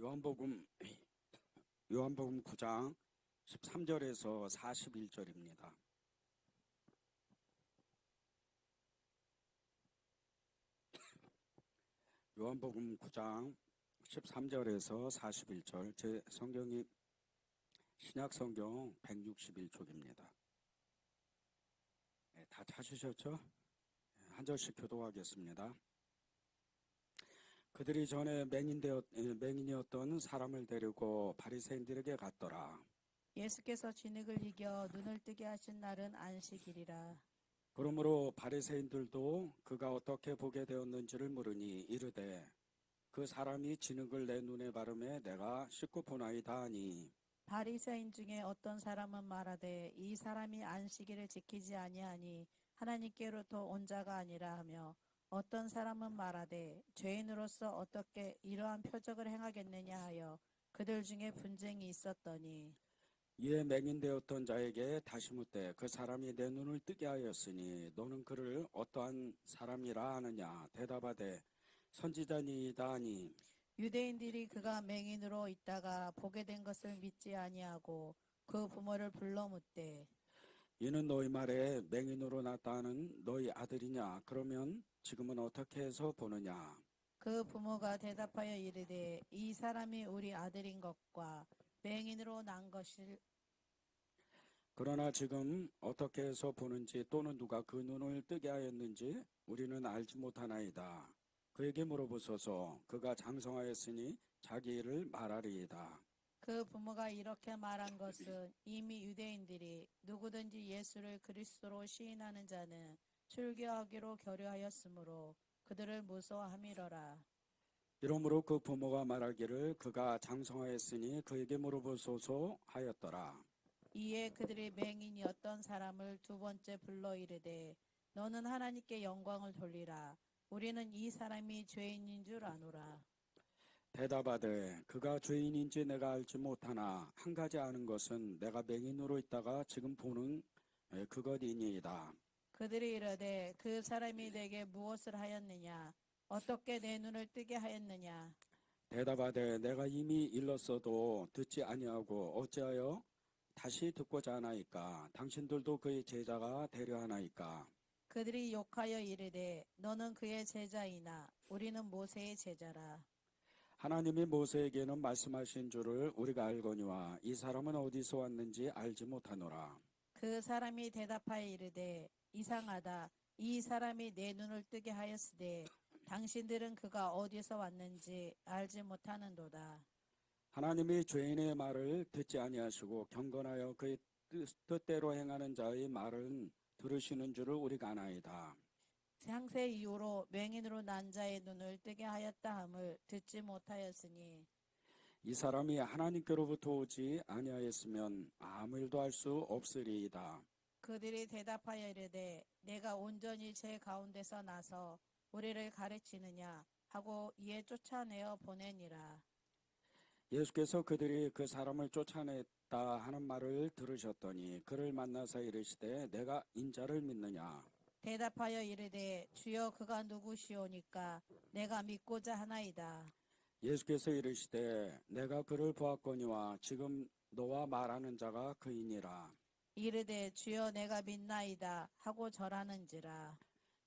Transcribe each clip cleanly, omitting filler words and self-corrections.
요한복음 요한복음 9장 13절에서 41절입니다. 요한복음 9장 13절에서 41절, 제 성경이 신약성경 161쪽입니다. 다 찾으셨죠? 한 절씩 교독하겠습니다. 그들이 전에 맹인이었던 사람을 데리고 바리새인들에게 갔더라. 예수께서 진흙을 이겨 눈을 뜨게 하신 날은 안식일이라. 그러므로 바리새인들도 그가 어떻게 보게 되었는지를 물으니 이르되 그 사람이 진흙을 내 눈에 바르매 내가 씻고 보나이다 하니, 바리새인 중에 어떤 사람은 말하되 이 사람이 안식일을 지키지 아니하니 하나님께로부터 온 자가 아니라 하며, 어떤 사람은 말하되 죄인으로서 어떻게 이러한 표적을 행하겠느냐 하여 그들 중에 분쟁이 있었더니, 이에 맹인되었던 자에게 다시 묻되 그 사람이 내 눈을 뜨게 하였으니 너는 그를 어떠한 사람이라 하느냐. 대답하되 선지자니이다 하니, 유대인들이 그가 맹인으로 있다가 보게 된 것을 믿지 아니하고 그 부모를 불러 묻되, 이는 너희 말에 맹인으로 났다는 너희 아들이냐. 그러면 지금은 어떻게 해서 보느냐. 그 부모가 대답하여 이르되 이 사람이 우리 아들인 것과 맹인으로 난 것을 그러나 지금 어떻게 해서 보는지 또는 누가 그 눈을 뜨게 하였는지 우리는 알지 못하나이다. 그에게 물어보소서. 그가 장성하였으니 자기 일을 말하리이다. 그 부모가 이렇게 말한 것은 이미 유대인들이 누구든지 예수를 그리스도로 시인하는 자는 출교하기로 결의하였으므로 그들을 무서워함이러라. 이러므로 그 부모가 말하기를 그가 장성하였으니 그에게 물어보소서 하였더라. 이에 그들이 맹인이었던 사람을 두 번째 불러 이르되 너는 하나님께 영광을 돌리라. 우리는 이 사람이 죄인인 줄 아노라. 대답하되 그가 죄인인지 내가 알지 못하나 한 가지 아는 것은 내가 맹인으로 있다가 지금 보는 그것이니이다. 그들이 이르되 그 사람이 내게 무엇을 하였느냐? 어떻게 내 눈을 뜨게 하였느냐? 대답하되 내가 이미 일렀어도 듣지 아니하고 어찌하여 다시 듣고자 하나이까. 당신들도 그의 제자가 되려 하나이까. 그들이 욕하여 이르되 너는 그의 제자이나 우리는 모세의 제자라. 하나님이 모세에게는 말씀하신 줄을 우리가 알거니와 이 사람은 어디서 왔는지 알지 못하노라. 그 사람이 대답하여 이르되 이상하다. 이 사람이 내 눈을 뜨게 하였으되 당신들은 그가 어디서 왔는지 알지 못하는도다. 하나님이 죄인의 말을 듣지 아니하시고 경건하여 그의 뜻대로 행하는 자의 말은 들으시는 줄을 우리가 아나이다. 상세 이후로 맹인으로 난 자의 눈을 뜨게 하였다 함을 듣지 못하였으니 이 사람이 하나님께로부터 오지 아니하였으면 아무 일도 할 수 없으리이다. 그들이 대답하여 이르되 내가 온전히 제 가운데서 나서 우리를 가르치느냐 하고 이에 쫓아내어 보내니라. 예수께서 그들이 그 사람을 쫓아냈다 하는 말을 들으셨더니 그를 만나서 이르시되 내가 인자를 믿느냐. 대답하여 이르되 주여 그가 누구시오니까 내가 믿고자 하나이다. 예수께서 이르시되 내가 그를 보았거니와 지금 너와 말하는 자가 그이니라. 이르되 주여 내가 믿나이다 하고 절하는지라.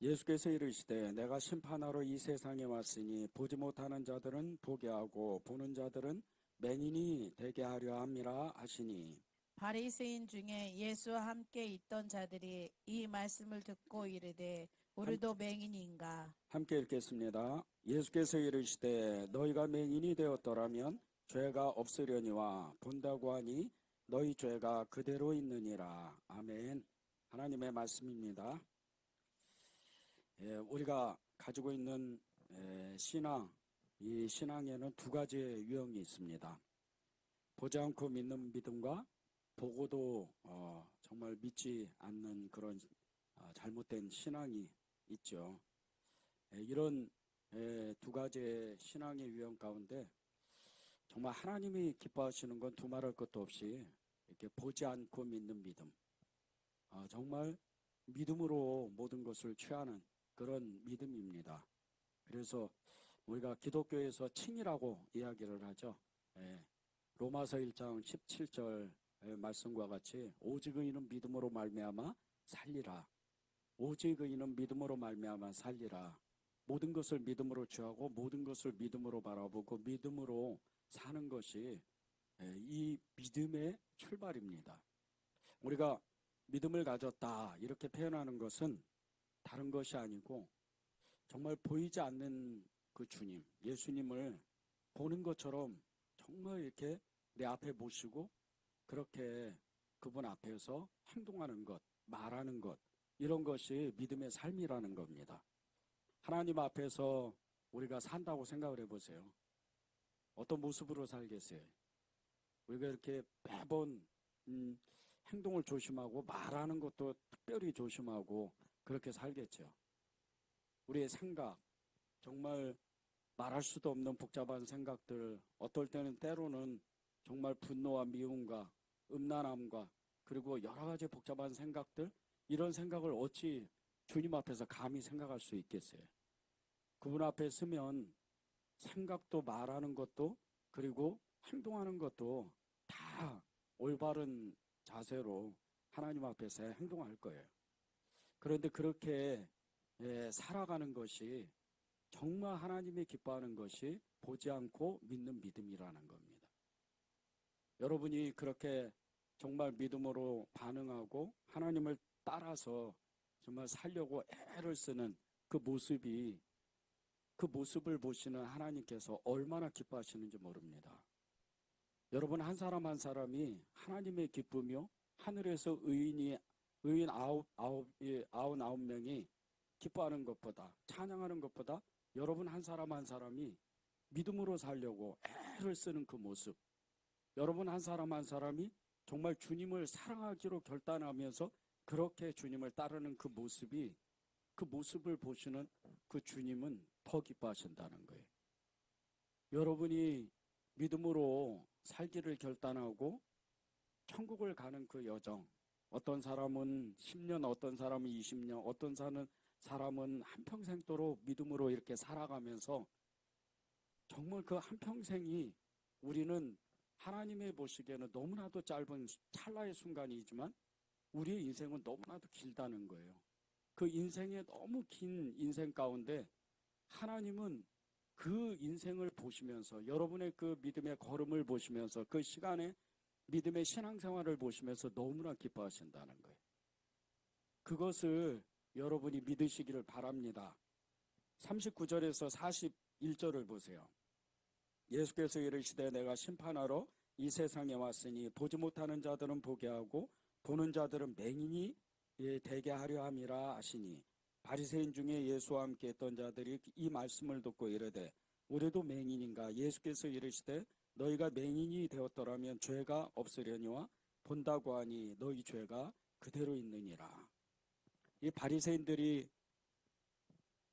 예수께서 이르시되 내가 심판하러 이 세상에 왔으니 보지 못하는 자들은 보게 하고 보는 자들은 맹인이 되게 하려 함이라 하시니, 바리새인 중에 예수와 함께 있던 자들이 이 말씀을 듣고 이르되 함, 우리도 맹인인가. 함께 읽겠습니다. 예수께서 이르시되 너희가 맹인이 되었더라면 죄가 없으려니와 본다고 하니 너희 죄가 그대로 있느니라. 아멘. 하나님의 말씀입니다. 우리가 가지고 있는 신앙, 이 신앙에는 두 가지의 유형이 있습니다. 보지 않고 믿는 믿음과 보고도 정말 믿지 않는 그런 잘못된 신앙이 있죠. 이런 두 가지의 신앙의 유형 가운데 정말 하나님이 기뻐하시는 건 두말할 것도 없이 이렇게 보지 않고 믿는 믿음, 정말 믿음으로 모든 것을 취하는 그런 믿음입니다. 그래서 우리가 기독교에서 칭이라고 이야기를 하죠. 예. 로마서 1장 17절 말씀과 같이 오직 의인은 믿음으로 말미암아 살리라. 오직 의인은 믿음으로 말미암아 살리라. 모든 것을 믿음으로 취하고 모든 것을 믿음으로 바라보고 믿음으로 사는 것이 이 믿음의 출발입니다. 우리가 믿음을 가졌다 이렇게 표현하는 것은 다른 것이 아니고 정말 보이지 않는 그 주님, 예수님을 보는 것처럼 정말 이렇게 내 앞에 모시고 그렇게 그분 앞에서 행동하는 것, 말하는 것, 이런 것이 믿음의 삶이라는 겁니다. 하나님 앞에서 우리가 산다고 생각을 해보세요. 어떤 모습으로 살겠어요? 우리가 이렇게 매번 행동을 조심하고 말하는 것도 특별히 조심하고 그렇게 살겠죠. 우리의 생각, 정말 말할 수도 없는 복잡한 생각들, 어떨 때는 때로는 정말 분노와 미움과 음란함과 그리고 여러 가지 복잡한 생각들, 이런 생각을 어찌 주님 앞에서 감히 생각할 수 있겠어요? 그분 앞에 서면 생각도 말하는 것도 그리고 행동하는 것도 다 올바른 자세로 하나님 앞에서 행동할 거예요. 그런데 그렇게 살아가는 것이 정말 하나님이 기뻐하는 것이 보지 않고 믿는 믿음이라는 겁니다. 여러분이 그렇게 정말 믿음으로 반응하고 하나님을 따라서 정말 살려고 애를 쓰는 그 모습을 보시는 하나님께서 얼마나 기뻐하시는지 모릅니다. 여러분 한 사람 한 사람이 하나님의 기쁨이요 하늘에서 의인 99명이 기뻐하는 것보다 찬양하는 것보다 여러분 한 사람 한 사람이 믿음으로 살려고 애를 쓰는 그 모습, 여러분 한 사람 한 사람이 정말 주님을 사랑하기로 결단하면서 그렇게 주님을 따르는 그 모습을 보시는 그 주님은 더 기뻐하신다는 거예요. 여러분이 믿음으로 살기를 결단하고 천국을 가는 그 여정, 어떤 사람은 10년, 어떤 사람은 20년, 어떤 사람은 한평생도록 믿음으로 이렇게 살아가면서 정말 그 한평생이 우리는 하나님의 보시기에는 너무나도 짧은 찰나의 순간이지만 우리의 인생은 너무나도 길다는 거예요. 그 인생의 너무 긴 인생 가운데 하나님은 그 인생을 보시면서 여러분의 그 믿음의 걸음을 보시면서 그 시간에 믿음의 신앙생활을 보시면서 너무나 기뻐하신다는 거예요. 그것을 여러분이 믿으시기를 바랍니다. 39절에서 41절을 보세요. 예수께서 이르시되 내가 심판하러 이 세상에 왔으니 보지 못하는 자들은 보게 하고 보는 자들은 맹인이 되게 하려 함이라 하시니 바리새인 중에 예수와 함께 했던 자들이 이 말씀을 듣고 이르되 우리도 맹인인가? 예수께서 이르시되 너희가 맹인이 되었더라면 죄가 없으려니와 본다고 하니 너희 죄가 그대로 있느니라. 이 바리새인들이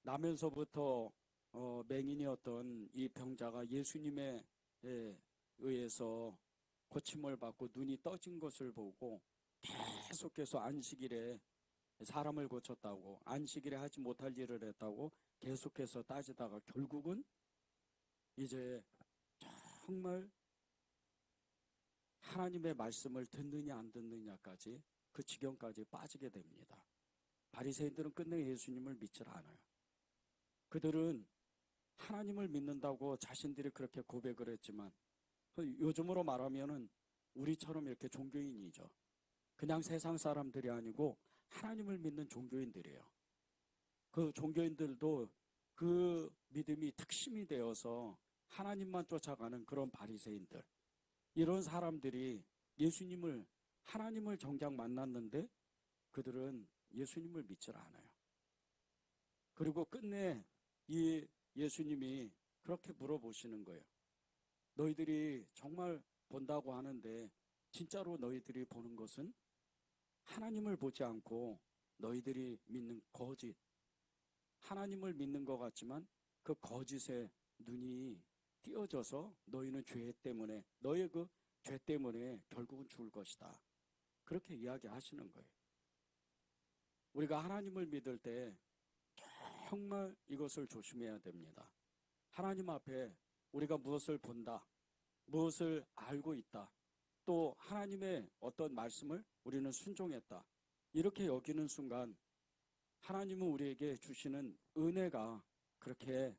나면서부터 맹인이었던 이 병자가 예수님에 의해서 고침을 받고 눈이 떠진 것을 보고 계속해서 안식일에 사람을 고쳤다고, 안식일에 하지 못할 일을 했다고 계속해서 따지다가 결국은 이제 정말 하나님의 말씀을 듣느냐 안 듣느냐까지 그 지경까지 빠지게 됩니다. 바리새인들은 끝내 예수님을 믿질 않아요. 그들은 하나님을 믿는다고 자신들이 그렇게 고백을 했지만 요즘으로 말하면은 우리처럼 이렇게 종교인이죠. 그냥 세상 사람들이 아니고 하나님을 믿는 종교인들이에요. 그 종교인들도 그 믿음이 특심이 되어서 하나님만 쫓아가는 그런 바리새인들, 이런 사람들이 하나님을 정작 만났는데 그들은 예수님을 믿질 않아요. 그리고 끝내 이 예수님이 그렇게 물어보시는 거예요. 너희들이 정말 본다고 하는데 진짜로 너희들이 보는 것은 하나님을 보지 않고 너희들이 믿는 거짓, 하나님을 믿는 것 같지만 그 거짓에 눈이 띄어져서 너희는 너의 그 죄 때문에 결국은 죽을 것이다. 그렇게 이야기하시는 거예요. 우리가 하나님을 믿을 때 정말 이것을 조심해야 됩니다. 하나님 앞에 우리가 무엇을 본다, 무엇을 알고 있다, 또 하나님의 어떤 말씀을 우리는 순종했다, 이렇게 여기는 순간 하나님은 우리에게 주시는 은혜가 그렇게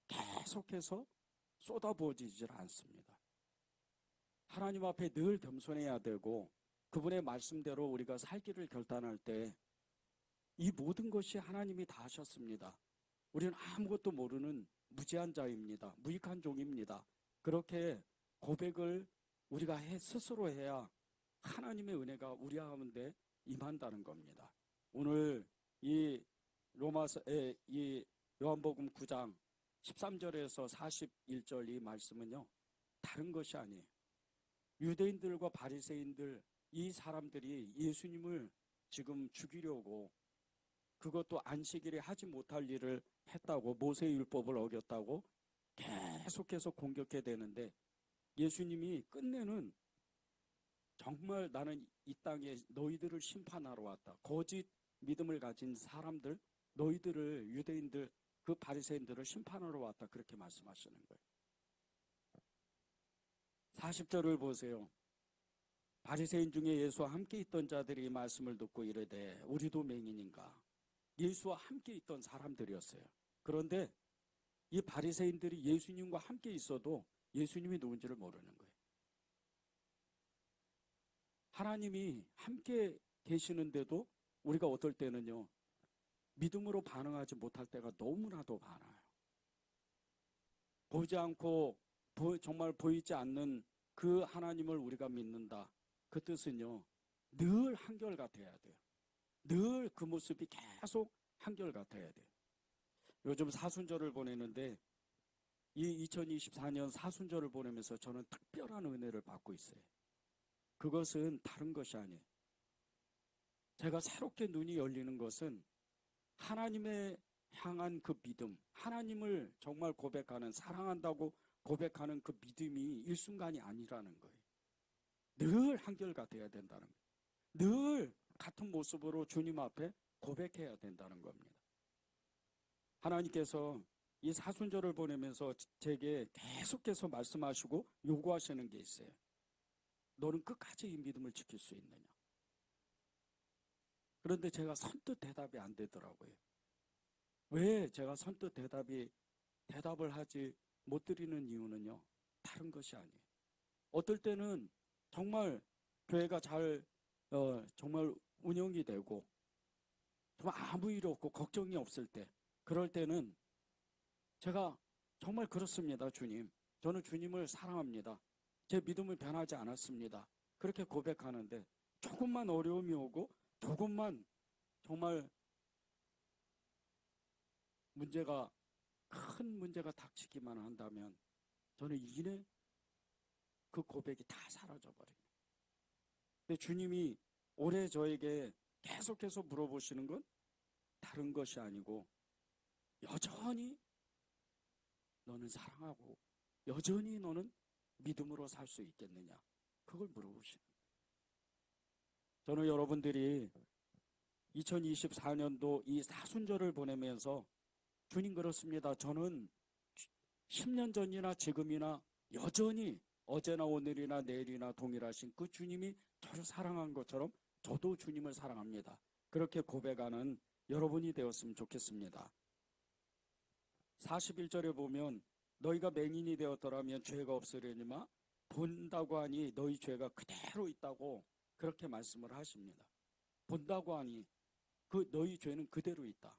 계속해서 쏟아부어지질 않습니다. 하나님 앞에 늘 겸손해야 되고 그분의 말씀대로 우리가 살기를 결단할 때 이 모든 것이 하나님이 다 하셨습니다. 우리는 아무것도 모르는 무지한 자입니다. 무익한 종입니다. 그렇게 고백을 우리가 스스로 해야 하나님의 은혜가 우리 가운데 임한다는 겁니다. 오늘 이 요한복음 9장 13절에서 41절 이 말씀은요, 다른 것이 아니에요. 유대인들과 바리새인들, 이 사람들이 예수님을 지금 죽이려고, 그것도 안식일에 하지 못할 일을 했다고, 모세의 율법을 어겼다고 계속해서 공격해야 되는데, 예수님이 끝내는 정말 나는 이 땅에 너희들을 심판하러 왔다, 거짓 믿음을 가진 사람들, 너희들을, 유대인들, 그 바리새인들을 심판하러 왔다, 그렇게 말씀하시는 거예요. 40절을 보세요. 바리새인 중에 예수와 함께 있던 자들이 이 말씀을 듣고 이르되 우리도 맹인인가. 예수와 함께 있던 사람들이었어요. 그런데 이 바리새인들이 예수님과 함께 있어도 예수님이 누군지를 모르는 거예요. 하나님이 함께 계시는데도 우리가 어떨 때는요, 믿음으로 반응하지 못할 때가 너무나도 많아요. 보이지 않고 정말 보이지 않는 그 하나님을 우리가 믿는다. 그 뜻은요, 늘 한결같아야 돼요. 늘 그 모습이 계속 한결같아야 돼요. 요즘 사순절을 보내는데 이 2024년 사순절을 보내면서 저는 특별한 은혜를 받고 있어요. 그것은 다른 것이 아니에요. 제가 새롭게 눈이 열리는 것은 하나님의 향한 그 믿음, 하나님을 정말 고백하는, 사랑한다고 고백하는 그 믿음이 일순간이 아니라는 거예요. 늘 한결같아야 된다는 거예요. 늘 같은 모습으로 주님 앞에 고백해야 된다는 겁니다. 하나님께서 이 사순절을 보내면서 제게 계속해서 말씀하시고 요구하시는 게 있어요. 너는 끝까지 이 믿음을 지킬 수 있느냐? 그런데 제가 선뜻 대답이 안 되더라고요. 왜 제가 선뜻 대답을 하지 못 드리는 이유는요, 다른 것이 아니에요. 어떨 때는 정말 교회가 정말 운영이 되고 정말 아무 일 없고 걱정이 없을 때, 그럴 때는 제가 정말 그렇습니다. 주님, 저는 주님을 사랑합니다. 제 믿음은 변하지 않았습니다. 그렇게 고백하는데 조금만 어려움이 오고 조금만 정말 큰 문제가 닥치기만 한다면 저는 이내 그 고백이 다 사라져버립니다. 근데 주님이 올해 저에게 계속해서 물어보시는 건 다른 것이 아니고 여전히 너는 사랑하고 여전히 너는 믿음으로 살 수 있겠느냐, 그걸 물어보시는 거예요. 저는 여러분들이 2024년도 이 사순절을 보내면서 주님, 그렇습니다. 저는 10년 전이나 지금이나 여전히 어제나 오늘이나 내일이나 동일하신 그 주님이 저를 사랑한 것처럼 저도 주님을 사랑합니다. 그렇게 고백하는 여러분이 되었으면 좋겠습니다. 41절에 보면 너희가 맹인이 되었더라면 죄가 없으려니와 본다고 하니 너희 죄가 그대로 있다고 그렇게 말씀을 하십니다. 본다고 하니 그 너희 죄는 그대로 있다.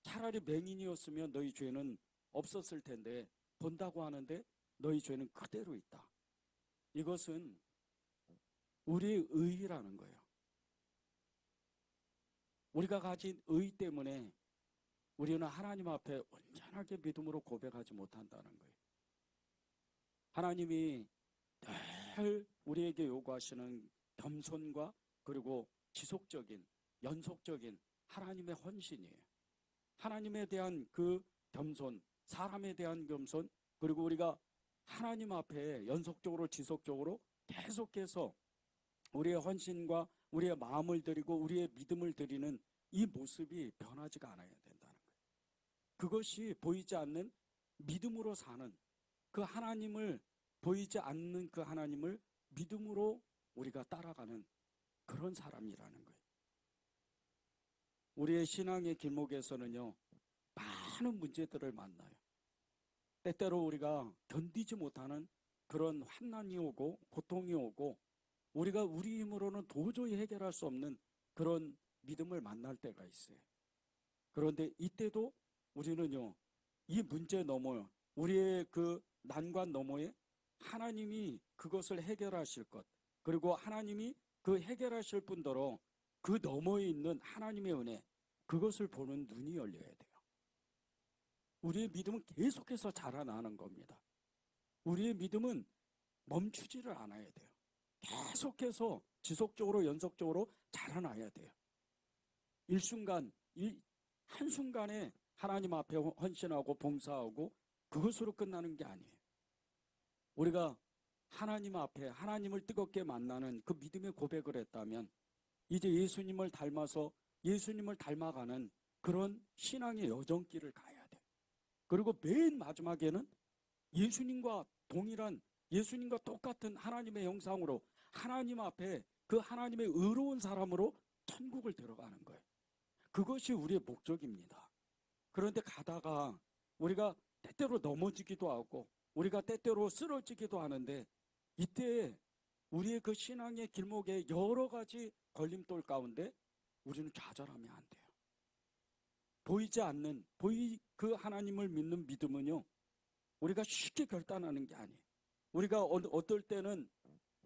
차라리 맹인이었으면 너희 죄는 없었을 텐데 본다고 하는데 너희 죄는 그대로 있다. 이것은 우리의 의라는 거예요. 우리가 가진 의 때문에 우리는 하나님 앞에 온전하게 믿음으로 고백하지 못한다는 거예요. 하나님이 늘 우리에게 요구하시는 겸손과 그리고 지속적인, 연속적인 하나님의 헌신이에요. 하나님에 대한 그 겸손, 사람에 대한 겸손, 그리고 우리가 하나님 앞에 연속적으로 지속적으로 계속해서 우리의 헌신과 우리의 마음을 드리고 우리의 믿음을 드리는 이 모습이 변하지가 않아야 된다는 거예요. 그것이 보이지 않는 믿음으로 사는 그 하나님을, 보이지 않는 그 하나님을 믿음으로 우리가 따라가는 그런 사람이라는 거예요. 우리의 신앙의 길목에서는요, 많은 문제들을 만나요. 때때로 우리가 견디지 못하는 그런 환난이 오고 고통이 오고 우리가 우리 힘으로는 도저히 해결할 수 없는 그런 믿음을 만날 때가 있어요. 그런데 이때도 우리는요, 이 문제 너머, 우리의 그 난관 너머에 하나님이 그것을 해결하실 것, 그리고 하나님이 그 해결하실 분더러 그 너머에 있는 하나님의 은혜, 그것을 보는 눈이 열려야 돼요. 우리의 믿음은 계속해서 자라나는 겁니다. 우리의 믿음은 멈추지를 않아야 돼요. 계속해서 지속적으로 연속적으로 자라나야 돼요. 일순간, 한순간에 하나님 앞에 헌신하고 봉사하고 그것으로 끝나는 게 아니에요. 우리가 하나님 앞에 하나님을 뜨겁게 만나는 그 믿음의 고백을 했다면 이제 예수님을 닮아서 예수님을 닮아가는 그런 신앙의 여정길을 가야 돼요. 그리고 맨 마지막에는 예수님과 동일한, 예수님과 똑같은 하나님의 형상으로 하나님 앞에 그 하나님의 의로운 사람으로 천국을 들어가는 거예요. 그것이 우리의 목적입니다. 그런데 가다가 우리가 때때로 넘어지기도 하고 우리가 때때로 쓰러지기도 하는데 이때 우리의 그 신앙의 길목에 여러 가지 걸림돌 가운데 우리는 좌절하면 안 돼요. 보이지 않는 그 하나님을 믿는 믿음은요, 우리가 쉽게 결단하는 게 아니에요. 우리가 어떨 때는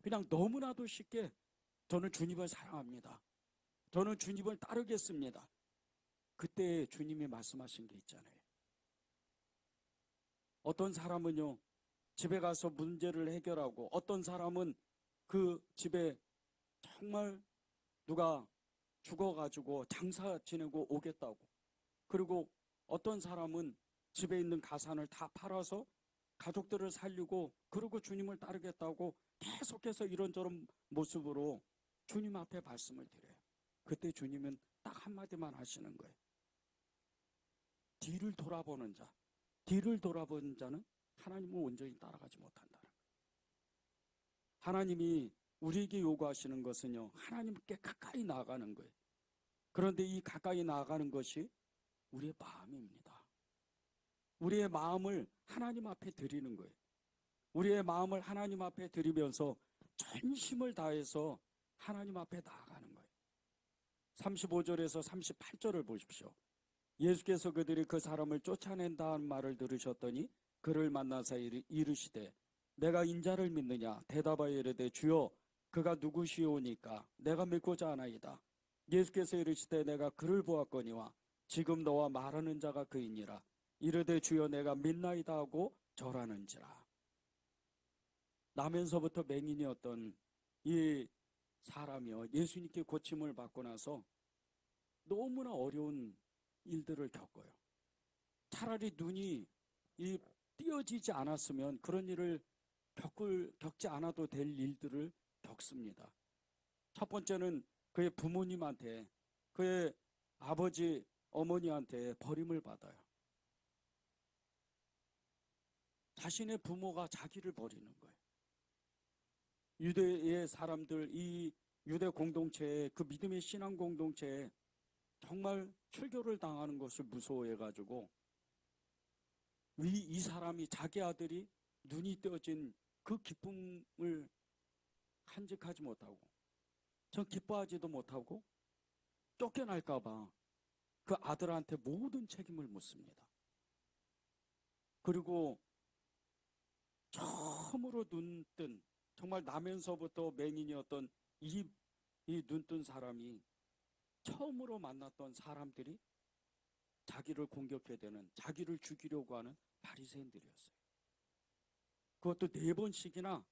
그냥 너무나도 쉽게 저는 주님을 사랑합니다. 저는 주님을 따르겠습니다. 그때 주님이 말씀하신 게 있잖아요. 어떤 사람은요, 집에 가서 문제를 해결하고 어떤 사람은 그 집에 정말 누가 죽어가지고 장사 지내고 오겠다고, 그리고 어떤 사람은 집에 있는 가산을 다 팔아서 가족들을 살리고 그리고 주님을 따르겠다고 계속해서 이런저런 모습으로 주님 앞에 말씀을 드려요. 그때 주님은 딱 한마디만 하시는 거예요. 뒤를 돌아보는 자, 뒤를 돌아보는 자는 하나님을 온전히 따라가지 못한다는 거예요. 하나님이 우리에게 요구하시는 것은요, 하나님께 가까이 나아가는 거예요. 그런데 이 가까이 나아가는 것이 우리의 마음입니다. 우리의 마음을 하나님 앞에 드리는 거예요. 우리의 마음을 하나님 앞에 드리면서 전심을 다해서 하나님 앞에 나아가는 거예요. 35절에서 38절을 보십시오. 예수께서 그들이 그 사람을 쫓아낸다는 말을 들으셨더니 그를 만나서 이르시되 내가 인자를 믿느냐? 대답하여 이르되 주여 그가 누구시오니까 내가 믿고자 하나이다. 예수께서 이르시되 내가 그를 보았거니와 지금 너와 말하는 자가 그이니라. 이르되 주여 내가 믿나이다 하고 절하는지라. 나면서부터 맹인이었던 이 사람이요, 예수님께 고침을 받고 나서 너무나 어려운 일들을 겪어요. 차라리 눈이 띄어지지 않았으면 그런 일을 겪지 않아도 될 일들을 겪습니다. 첫 번째는 그의 부모님한테, 그의 아버지, 어머니한테 버림을 받아요. 자신의 부모가 자기를 버리는 거예요. 유대의 사람들, 이 유대 공동체에, 그 믿음의 신앙 공동체에 정말 출교를 당하는 것을 무서워해가지고 이 사람이, 자기 아들이 눈이 떼어진 그 기쁨을 간직하지 못하고 전 기뻐하지도 못하고 쫓겨날까봐 그 아들한테 모든 책임을 묻습니다. 그리고 처음으로 눈뜬, 정말 나면서부터 맹인이었던 이 눈뜬 사람이 처음으로 만났던 사람들이 자기를 공격해야 되는, 자기를 죽이려고 하는 바리새인들이었어요. 그것도 4번씩이나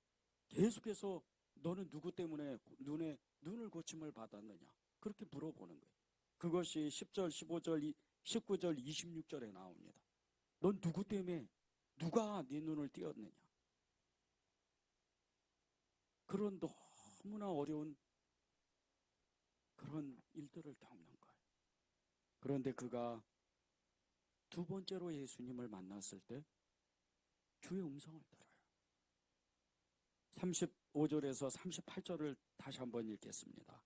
계속해서 너는 누구 때문에 눈을 고침을 받았느냐, 그렇게 물어보는 거예요. 그것이 10절, 15절, 19절, 26절에 나옵니다. 넌 누구 때문에, 누가 네 눈을 띄었느냐. 그런 너무나 어려운 그런 일들을 겪는 거예요. 그런데 그가 두 번째로 예수님을 만났을 때 주의 음성을 들어요. 35절에서 38절을 다시 한번 읽겠습니다.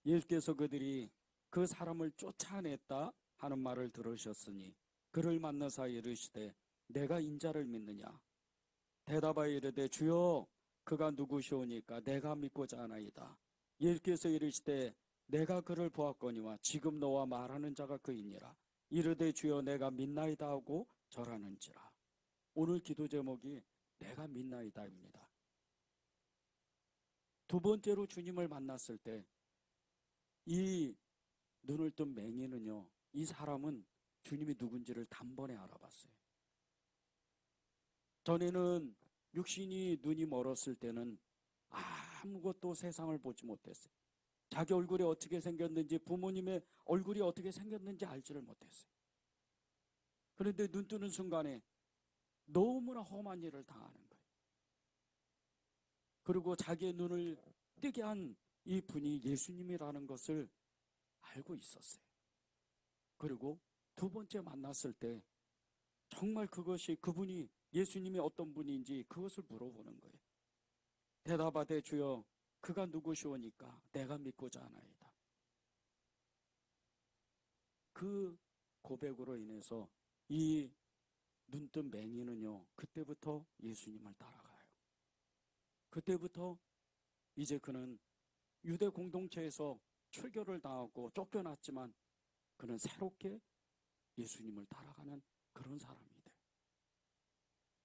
예수께서 그들이 그 사람을 쫓아냈다 하는 말을 들으셨으니 그를 만나사 이르시되 내가 인자를 믿느냐? 대답하여 이르되 주여 그가 누구시오니까 내가 믿고자 하나이다. 예수께서 이르시되 내가 그를 보았거니와 지금 너와 말하는 자가 그이니라. 이르되 주여 내가 믿나이다 하고 절하는지라. 오늘 기도 제목이 내가 믿나이다입니다. 두 번째로 주님을 만났을 때 이 눈을 뜬 맹인은요, 이 사람은 주님이 누군지를 단번에 알아봤어요. 전에는 육신이 눈이 멀었을 때는 아무것도 세상을 보지 못했어요. 자기 얼굴이 어떻게 생겼는지, 부모님의 얼굴이 어떻게 생겼는지 알지를 못했어요. 그런데 눈 뜨는 순간에 너무나 험한 일을 당하는 거예요. 그리고 자기의 눈을 뜨게 한 이 분이 예수님이라는 것을 알고 있었어요. 그리고 두 번째 만났을 때 정말 그것이 그분이 예수님이 어떤 분인지 그것을 물어보는 거예요. 대답하되 주여 그가 누구시오니까 내가 믿고자 하나이다. 그 고백으로 인해서 이 눈뜬 맹인은요, 그때부터 예수님을 따라가요. 그때부터 이제 그는 유대 공동체에서 출교를 당하고 쫓겨났지만 그는 새롭게 예수님을 따라가는 그런 사람이 돼요.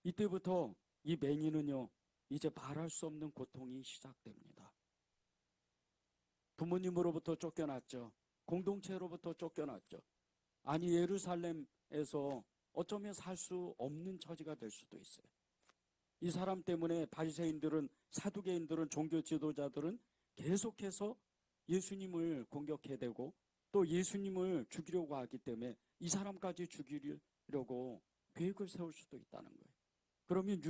이때부터 이 맹인은요, 이제 말할 수 없는 고통이 시작됩니다. 부모님으로부터 쫓겨났죠. 공동체로부터 쫓겨났죠. 아니 예루살렘에서 어쩌면 살 수 없는 처지가 될 수도 있어요. 이 사람 때문에 바리새인들은, 사두개인들은, 종교 지도자들은 계속해서 예수님을 공격해대고 또 예수님을 죽이려고 하기 때문에 이 사람까지 죽이려고 계획을 세울 수도 있다는 거예요. 그러면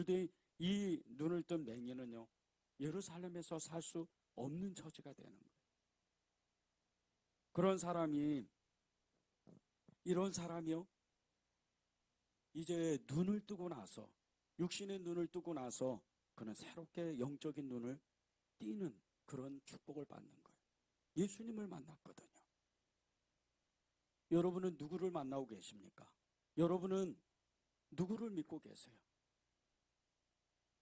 이 눈을 뜬 맹인은요, 예루살렘에서 살 수 없는 처지가 되는 거예요. 이런 사람이요, 이제 눈을 뜨고 나서, 육신의 눈을 뜨고 나서 그는 새롭게 영적인 눈을 띄는 그런 축복을 받는 거예요. 예수님을 만났거든요. 여러분은 누구를 만나고 계십니까? 여러분은 누구를 믿고 계세요?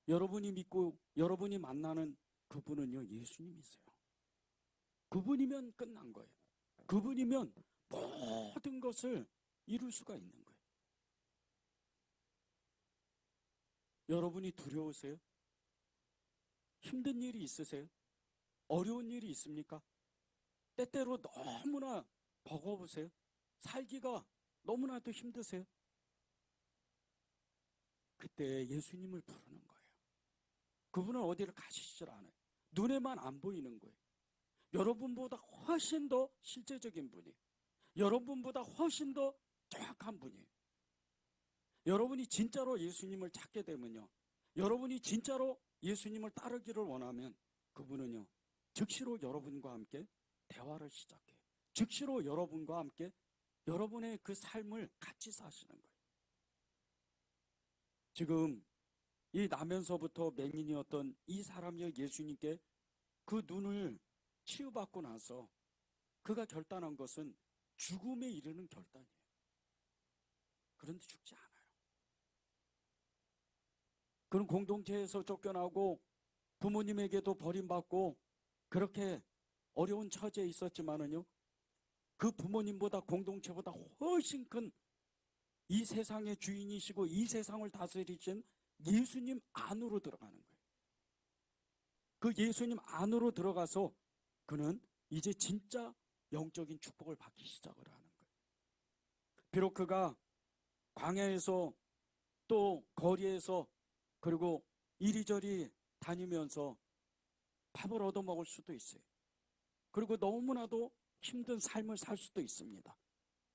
여러분이 만나는 그분은요, 예수님이세요. 그분이면 끝난 거예요. 그분이면 모든 것을 이룰 수가 있는 거예요. 여러분이 두려우세요? 힘든 일이 있으세요? 어려운 일이 있습니까? 때때로 너무나 버거우세요? 살기가 너무나도 힘드세요? 그때 예수님을 부르는 거예요. 그분은 어디를 가시질 않아요. 눈에만 안 보이는 거예요. 여러분보다 훨씬 더 실제적인 분이에요. 여러분보다 훨씬 더 정확한 분이에요. 여러분이 진짜로 예수님을 찾게 되면요, 여러분이 진짜로 예수님을 따르기를 원하면 그분은요, 즉시로 여러분과 함께 대화를 시작해요. 즉시로 여러분과 함께 여러분의 그 삶을 같이 사시는 거예요. 지금 이 나면서부터 맹인이었던 이 사람이 예수님께 그 눈을 치유받고 나서 그가 결단한 것은 죽음에 이르는 결단이에요. 그런데 죽지 않아요. 그는 공동체에서 쫓겨나고 부모님에게도 버림받고 그렇게 어려운 처지에 있었지만은요, 그 부모님보다 공동체보다 훨씬 큰 이 세상의 주인이시고 이 세상을 다스리신 예수님 안으로 들어가는 거예요. 그 예수님 안으로 들어가서 그는 이제 진짜 영적인 축복을 받기 시작을 하는 거예요. 비록 그가 광야에서 또 거리에서 그리고 이리저리 다니면서 밥을 얻어먹을 수도 있어요. 그리고 너무나도 힘든 삶을 살 수도 있습니다.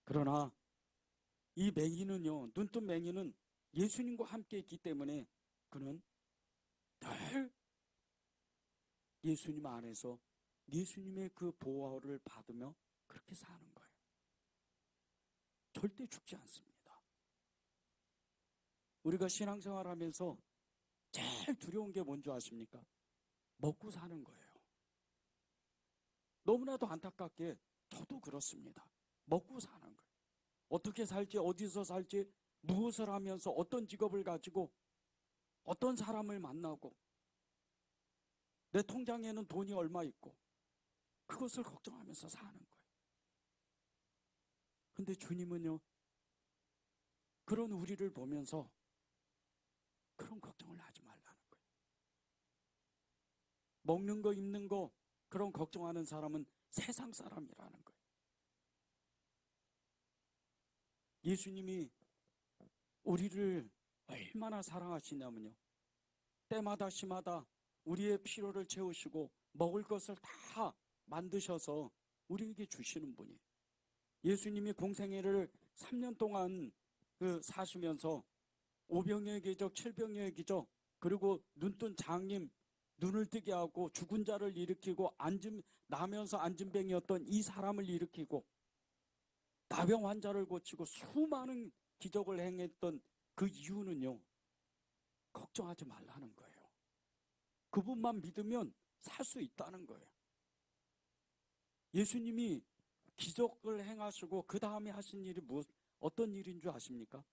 그러나 이 맹인은요, 눈뜬 맹인은 예수님과 함께 있기 때문에 그는 늘 예수님 안에서 예수님의 그 보호를 받으며 그렇게 사는 거예요. 절대 죽지 않습니다. 우리가 신앙생활하면서 제일 두려운 게 뭔지 아십니까? 먹고 사는 거예요. 너무나도 안타깝게 저도 그렇습니다. 먹고 사는 거예요. 어떻게 살지, 어디서 살지, 무엇을 하면서 어떤 직업을 가지고 어떤 사람을 만나고 내 통장에는 돈이 얼마 있고 그것을 걱정하면서 사는 거예요. 근데 주님은요, 그런 우리를 보면서 그런 걱정을 하지 말라는 거예요. 먹는 거, 입는 거, 그런 걱정하는 사람은 세상 사람이라는 거예요. 예수님이 우리를 얼마나 사랑하시냐면요, 때마다 시마다 우리의 필요를 채우시고 먹을 것을 다 만드셔서 우리에게 주시는 분이에요. 예수님이 공생애를 3년 동안 사시면서 오병이어의 기적, 칠병이어의 기적, 그리고 눈뜬 장님 눈을 뜨게 하고 죽은 자를 일으키고 나면서 안진뱅이였던 이 사람을 일으키고 나병 환자를 고치고 수많은 기적을 행했던 그 이유는요, 걱정하지 말라는 거예요. 그분만 믿으면 살 수 있다는 거예요. 예수님이 기적을 행하시고 그 다음에 하신 일이 어떤 일인 줄 아십니까?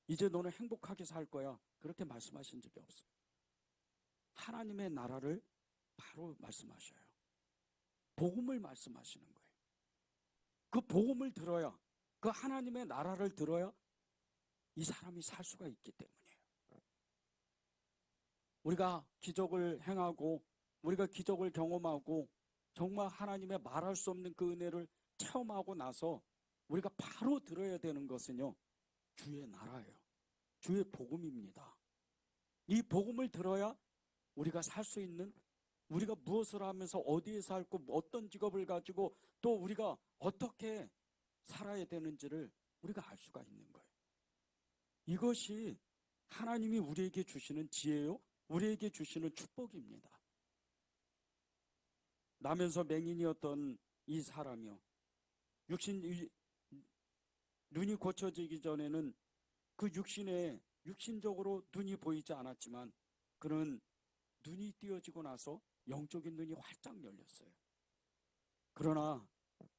이제 너는 행복하게 살 거야, 그렇게 말씀하신 적이 없어요. 하나님의 나라를 바로 말씀하셔요. 복음을 말씀하시는 거예요. 그 복음을 들어야, 그 하나님의 나라를 들어야 이 사람이 살 수가 있기 때문이에요. 우리가 기적을 행하고 우리가 기적을 경험하고 정말 하나님의 말할 수 없는 그 은혜를 체험하고 나서 우리가 바로 들어야 되는 것은요, 주의 나라예요. 주의 복음입니다. 이 복음을 들어야 우리가 살 수 있는, 우리가 무엇을 하면서 어디에 살고 어떤 직업을 가지고 또 우리가 어떻게 살아야 되는지를 우리가 알 수가 있는 거예요. 이것이 하나님이 우리에게 주시는 지혜요, 우리에게 주시는 축복입니다. 나면서 맹인이었던 이 사람이요, 눈이 고쳐지기 전에는 그 육신적으로 눈이 보이지 않았지만 그는 눈이 띄어지고 나서 영적인 눈이 활짝 열렸어요. 그러나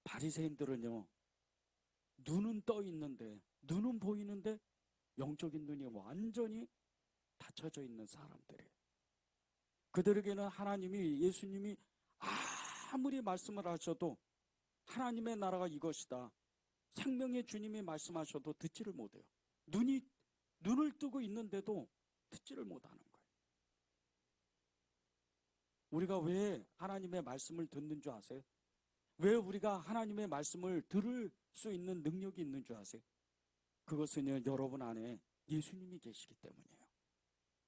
바리새인들은요, 눈은 떠 있는데, 눈은 보이는데 영적인 눈이 완전히 닫혀져 있는 사람들이에요. 그들에게는 예수님이 아무리 말씀을 하셔도 하나님의 나라가 이것이다, 생명의 주님이 말씀하셔도 듣지를 못해요. 눈을 뜨고 있는데도 듣지를 못하는 거예요. 우리가 왜 하나님의 말씀을 듣는 줄 아세요? 왜 우리가 하나님의 말씀을 들을 수 있는 능력이 있는 줄 아세요? 그것은요, 여러분 안에 예수님이 계시기 때문이에요.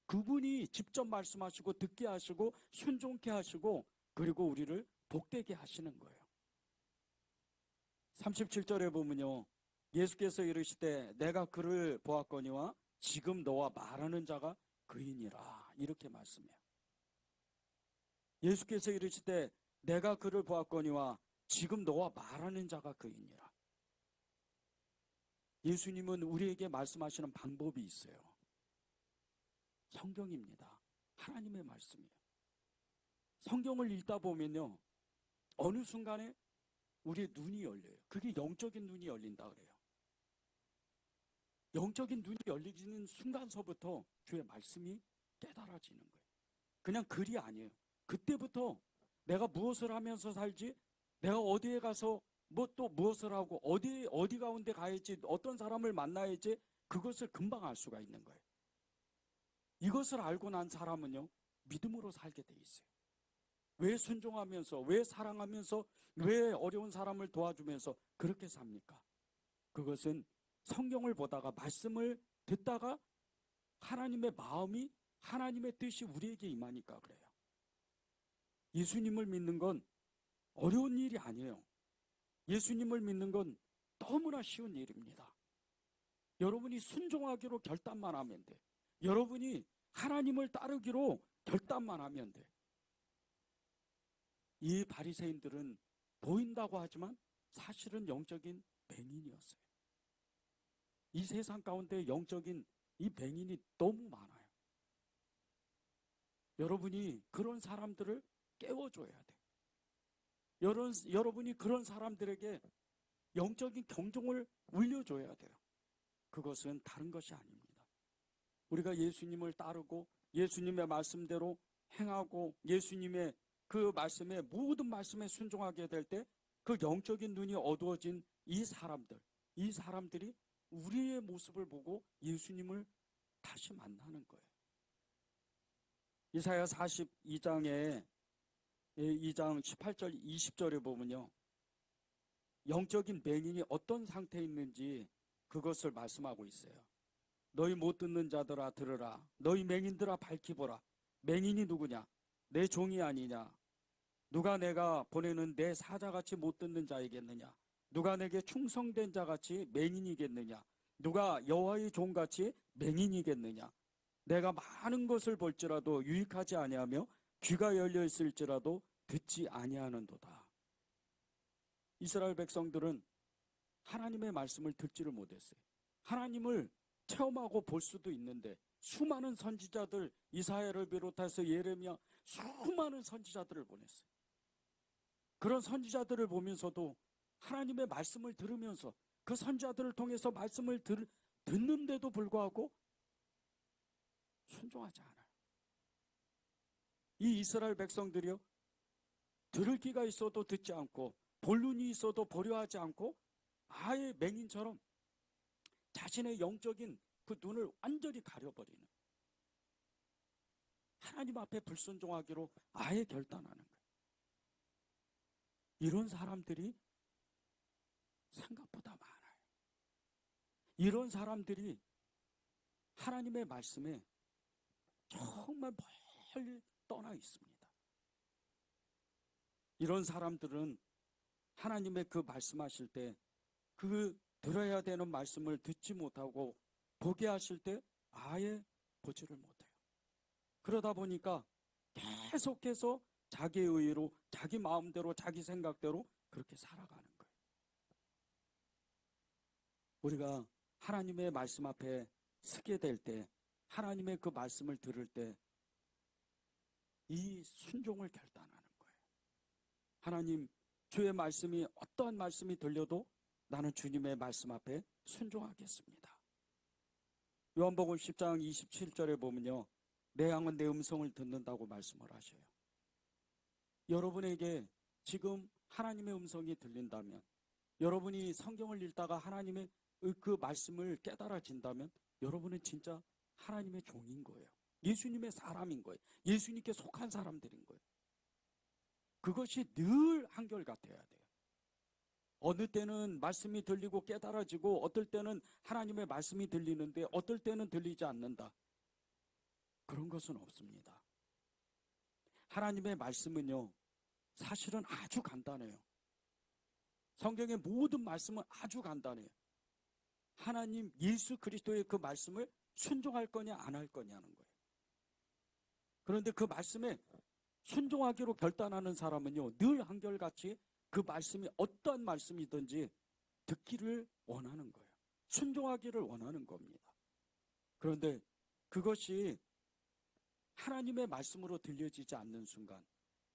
그분이 직접 말씀하시고 듣게 하시고 순종케 하시고 그리고 우리를 복되게 하시는 거예요. 37절에 보면요, 예수께서 이르시되 내가 그를 보았거니와 지금 너와 말하는 자가 그이니라, 이렇게 말씀해요. 예수께서 이르시되 내가 그를 보았거니와 지금 너와 말하는 자가 그이니라. 예수님은 우리에게 말씀하시는 방법이 있어요. 성경입니다. 하나님의 말씀이에요. 성경을 읽다 보면요, 어느 순간에 우리의 눈이 열려요. 그게 영적인 눈이 열린다 그래요. 영적인 눈이 열리는 순간서부터 주의 말씀이 깨달아지는 거예요. 그냥 글이 아니에요. 그때부터 내가 무엇을 하면서 살지, 내가 어디에 가서 또 무엇을 하고 어디 가운데 가야지, 어떤 사람을 만나야지, 그것을 금방 알 수가 있는 거예요. 이것을 알고 난 사람은요, 믿음으로 살게 돼 있어요. 왜 순종하면서, 왜 사랑하면서, 왜 어려운 사람을 도와주면서 그렇게 삽니까? 그것은 성경을 보다가, 말씀을 듣다가 하나님의 마음이, 하나님의 뜻이 우리에게 임하니까 그래요. 예수님을 믿는 건 어려운 일이 아니에요. 예수님을 믿는 건 너무나 쉬운 일입니다. 여러분이 순종하기로 결단만 하면 돼. 여러분이 하나님을 따르기로 결단만 하면 돼. 이 바리새인들은 보인다고 하지만 사실은 영적인 맹인이었어요. 이 세상 가운데 영적인 이 맹인이 너무 많아요. 여러분이 그런 사람들을 깨워줘야 돼요. 여러분이 그런 사람들에게 영적인 경종을 울려줘야 돼요. 그것은 다른 것이 아닙니다. 우리가 예수님을 따르고 예수님의 말씀대로 행하고 예수님의 그 말씀에 모든 말씀에 순종하게 될 때 그 영적인 눈이 어두워진 이 사람들이 우리의 모습을 보고 예수님을 다시 만나는 거예요. 이사야 42장에 2장 18절 20절에 보면요, 영적인 맹인이 어떤 상태에 있는지 그것을 말씀하고 있어요. 너희 못 듣는 자들아 들으라. 너희 맹인들아 밝히보라. 맹인이 누구냐? 내 종이 아니냐? 누가 내가 보내는 내 사자같이 못 듣는 자이겠느냐? 누가 내게 충성된 자같이 맹인이겠느냐? 누가 여호와의 종같이 맹인이겠느냐? 내가 많은 것을 볼지라도 유익하지 아니하며 귀가 열려 있을지라도 듣지 아니하는도다. 이스라엘 백성들은 하나님의 말씀을 듣지를 못했어요. 하나님을 체험하고 볼 수도 있는데 수많은 선지자들, 이사야를 비롯해서 예레미야, 수많은 선지자들을 보냈어요. 그런 선지자들을 보면서도 하나님의 말씀을 들으면서 그 선지자들을 통해서 말씀을 듣는데도 불구하고 순종하지 않아요. 이 이스라엘 백성들이요, 들을 귀가 있어도 듣지 않고 볼 눈이 있어도 보려 하지 않고 아예 맹인처럼 자신의 영적인 그 눈을 완전히 가려버리는, 하나님 앞에 불순종하기로 아예 결단하는 거예요. 이런 사람들이 생각보다 많아요. 이런 사람들이 하나님의 말씀에 정말 멀리 떠나 있습니다. 이런 사람들은 하나님의 그 말씀하실 때 그 들어야 되는 말씀을 듣지 못하고 보게 하실 때 아예 보지를 못해요. 그러다 보니까 계속해서 자기의 의로, 자기 마음대로, 자기 생각대로 그렇게 살아가는 거예요. 우리가 하나님의 말씀 앞에 서게 될 때, 하나님의 그 말씀을 들을 때 이 순종을 결단하는 거예요. 하나님, 주의 말씀이 어떠한 말씀이 들려도 나는 주님의 말씀 앞에 순종하겠습니다. 요한복음 10장 27절에 보면요, 내 양은 내 음성을 듣는다고 말씀을 하셔요. 여러분에게 지금 하나님의 음성이 들린다면, 여러분이 성경을 읽다가 하나님의 그 말씀을 깨달아진다면 여러분은 진짜 하나님의 종인 거예요. 예수님의 사람인 거예요. 예수님께 속한 사람들인 거예요. 그것이 늘 한결같아야 돼요. 어느 때는 말씀이 들리고 깨달아지고 어떨 때는 하나님의 말씀이 들리는데 어떨 때는 들리지 않는다. 그런 것은 없습니다. 하나님의 말씀은요, 사실은 아주 간단해요. 성경의 모든 말씀은 아주 간단해요. 하나님 예수 그리스도의 그 말씀을 순종할 거냐 안 할 거냐는 거예요. 그런데 그 말씀에 순종하기로 결단하는 사람은요, 늘 한결같이 그 말씀이 어떠한 말씀이든지 듣기를 원하는 거예요. 순종하기를 원하는 겁니다. 그런데 그것이 하나님의 말씀으로 들려지지 않는 순간,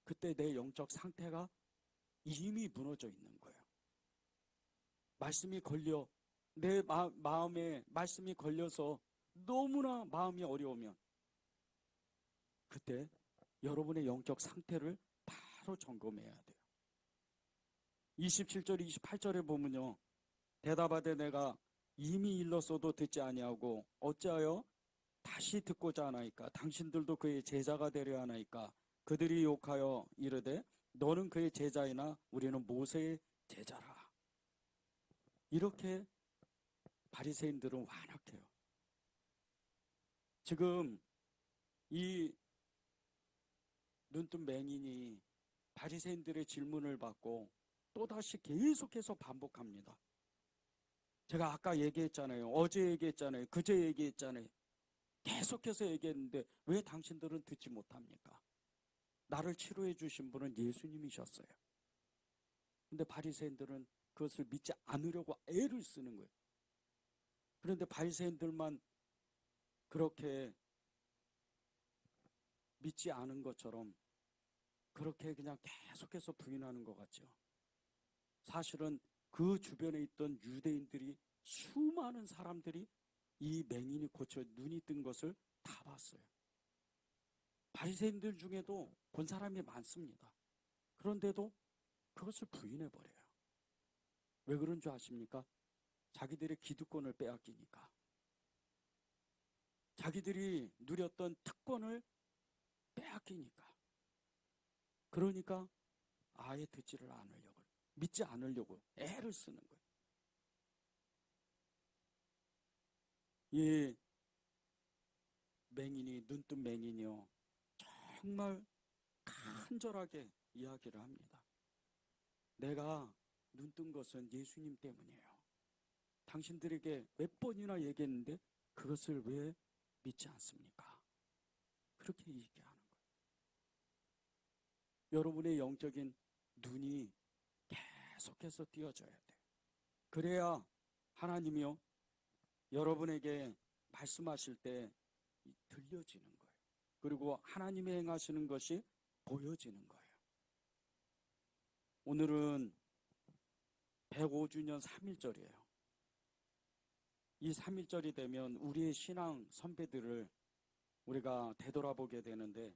그때 내 영적 상태가 이미 무너져 있는 거예요. 말씀이 걸려, 내 마음에 말씀이 걸려서 너무나 마음이 어려우면 그때 여러분의 영적 상태를 바로 점검해야 돼요. 27절 28절에 보면요, 대답하되 내가 이미 일렀어도 듣지 아니하고 어찌하여 다시 듣고자 하나이까? 당신들도 그의 제자가 되려 하나이까? 그들이 욕하여 이르되 너는 그의 제자이나 우리는 모세의 제자라. 이렇게 바리새인들은 완악해요. 지금 이 눈뜬 맹인이 바리새인들의 질문을 받고 또다시 계속해서 반복합니다. 제가 아까 얘기했잖아요. 어제 얘기했잖아요. 그제 얘기했잖아요. 계속해서 얘기했는데 왜 당신들은 듣지 못합니까? 나를 치료해 주신 분은 예수님이셨어요. 근데 바리새인들은 그것을 믿지 않으려고 애를 쓰는 거예요. 그런데 바리새인들만 그렇게 믿지 않은 것처럼 그렇게 그냥 계속해서 부인하는 것 같죠. 사실은 그 주변에 있던 유대인들이, 수많은 사람들이 이 맹인이 고쳐 눈이 뜬 것을 다 봤어요. 바리새인들 중에도 본 사람이 많습니다. 그런데도 그것을 부인해버려요. 왜 그런 줄 아십니까? 자기들의 기득권을 빼앗기니까. 자기들이 누렸던 특권을 빼앗기니까. 그러니까 아예 듣지를 않으려고, 믿지 않으려고 애를 쓰는 거예요. 이 맹인이, 눈뜬 맹인이요, 정말 간절하게 이야기를 합니다. 내가 눈뜬 것은 예수님 때문이에요. 당신들에게 몇 번이나 얘기했는데 그것을 왜 믿지 않습니까? 그렇게 얘기하는 거예요. 여러분의 영적인 눈이 계속해서 띄어져야 돼요. 그래야 하나님이요, 여러분에게 말씀하실 때 들려지는 거예요. 그리고 하나님이 행하시는 것이 보여지는 거예요. 오늘은 105주년 3.1절이에요. 이 3.1절이 되면 우리의 신앙 선배들을 우리가 되돌아보게 되는데,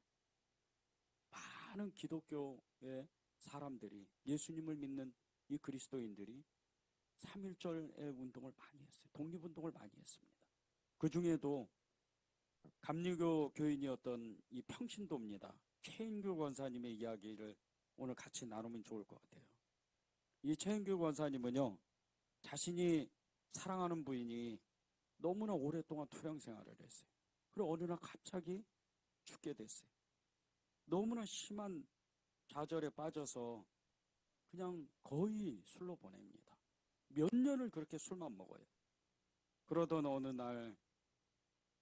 많은 기독교의 사람들이, 예수님을 믿는 이 그리스도인들이 3.1절의 운동을 많이 했어요. 독립운동을 많이 했습니다. 그 중에도 감리교 교인이었던 이 평신도입니다. 최인규 권사님의 이야기를 오늘 같이 나누면 좋을 것 같아요. 이 최인규 권사님은요, 자신이 사랑하는 부인이 너무나 오랫동안 투병 생활을 했어요. 그리고 어느 날 갑자기 죽게 됐어요. 너무나 심한 좌절에 빠져서 그냥 거의 술로 보냅니다. 몇 년을 그렇게 술만 먹어요. 그러던 어느 날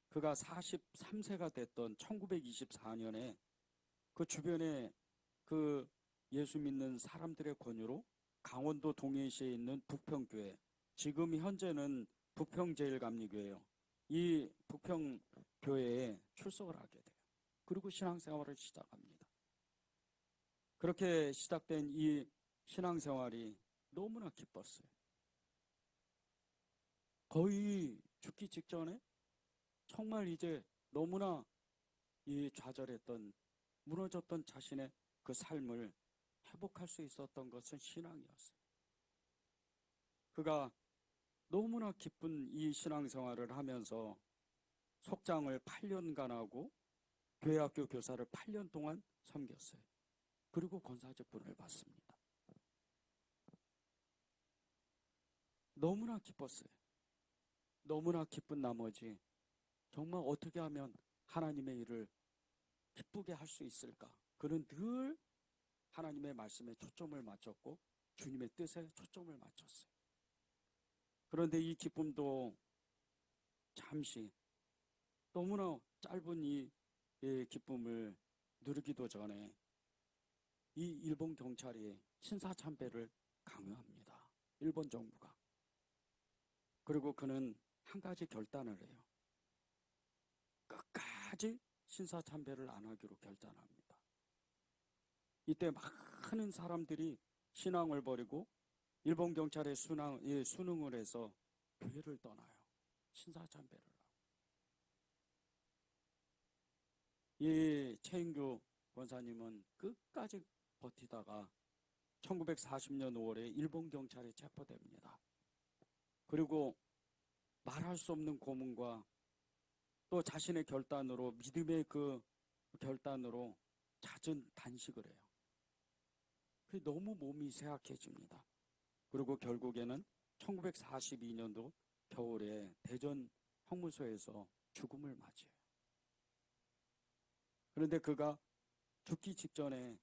그가 43세가 됐던 1924년에 그 주변에 그 예수 믿는 사람들의 권유로 강원도 동해시에 있는 북평교회, 지금 현재는 북평제일감리교회예요. 이 북평교회에 출석을 하게 돼요. 그리고 신앙생활을 시작합니다. 그렇게 시작된 이 신앙생활이 너무나 기뻤어요. 거의 죽기 직전에 정말 이제 너무나 이 좌절했던, 무너졌던 자신의 그 삶을 회복할 수 있었던 것은 신앙이었어요. 그가 너무나 기쁜 이 신앙생활을 하면서 속장을 8년간 하고 교회학교 교사를 8년 동안 섬겼어요. 그리고 권사직분을 받습니다. 너무나 기뻤어요. 너무나 기쁜 나머지 정말 어떻게 하면 하나님의 일을 기쁘게 할 수 있을까? 그는 늘 하나님의 말씀에 초점을 맞췄고 주님의 뜻에 초점을 맞췄어요. 그런데 이 기쁨도 잠시, 너무나 짧은 이 기쁨을 누리기도 전에 이 일본 경찰이 신사참배를 강요합니다. 일본 정부가. 그리고 그는 한 가지 결단을 해요. 끝까지 신사참배를 안 하기로 결단합니다. 이때 많은 사람들이 신앙을 버리고 일본 경찰의 순응을 해서 교회를 떠나요. 신사참배를 하고. 이 최인규 권사님은 끝까지 버티다가 1940년 5월에 일본 경찰에 체포됩니다. 그리고 말할 수 없는 고문과 또 자신의 결단으로, 믿음의 그 결단으로 잦은 단식을 해요. 너무 몸이 쇠약해집니다. 그리고 결국에는 1942년도 겨울에 대전 형무소에서 죽음을 맞이해요. 그런데 그가 죽기 직전에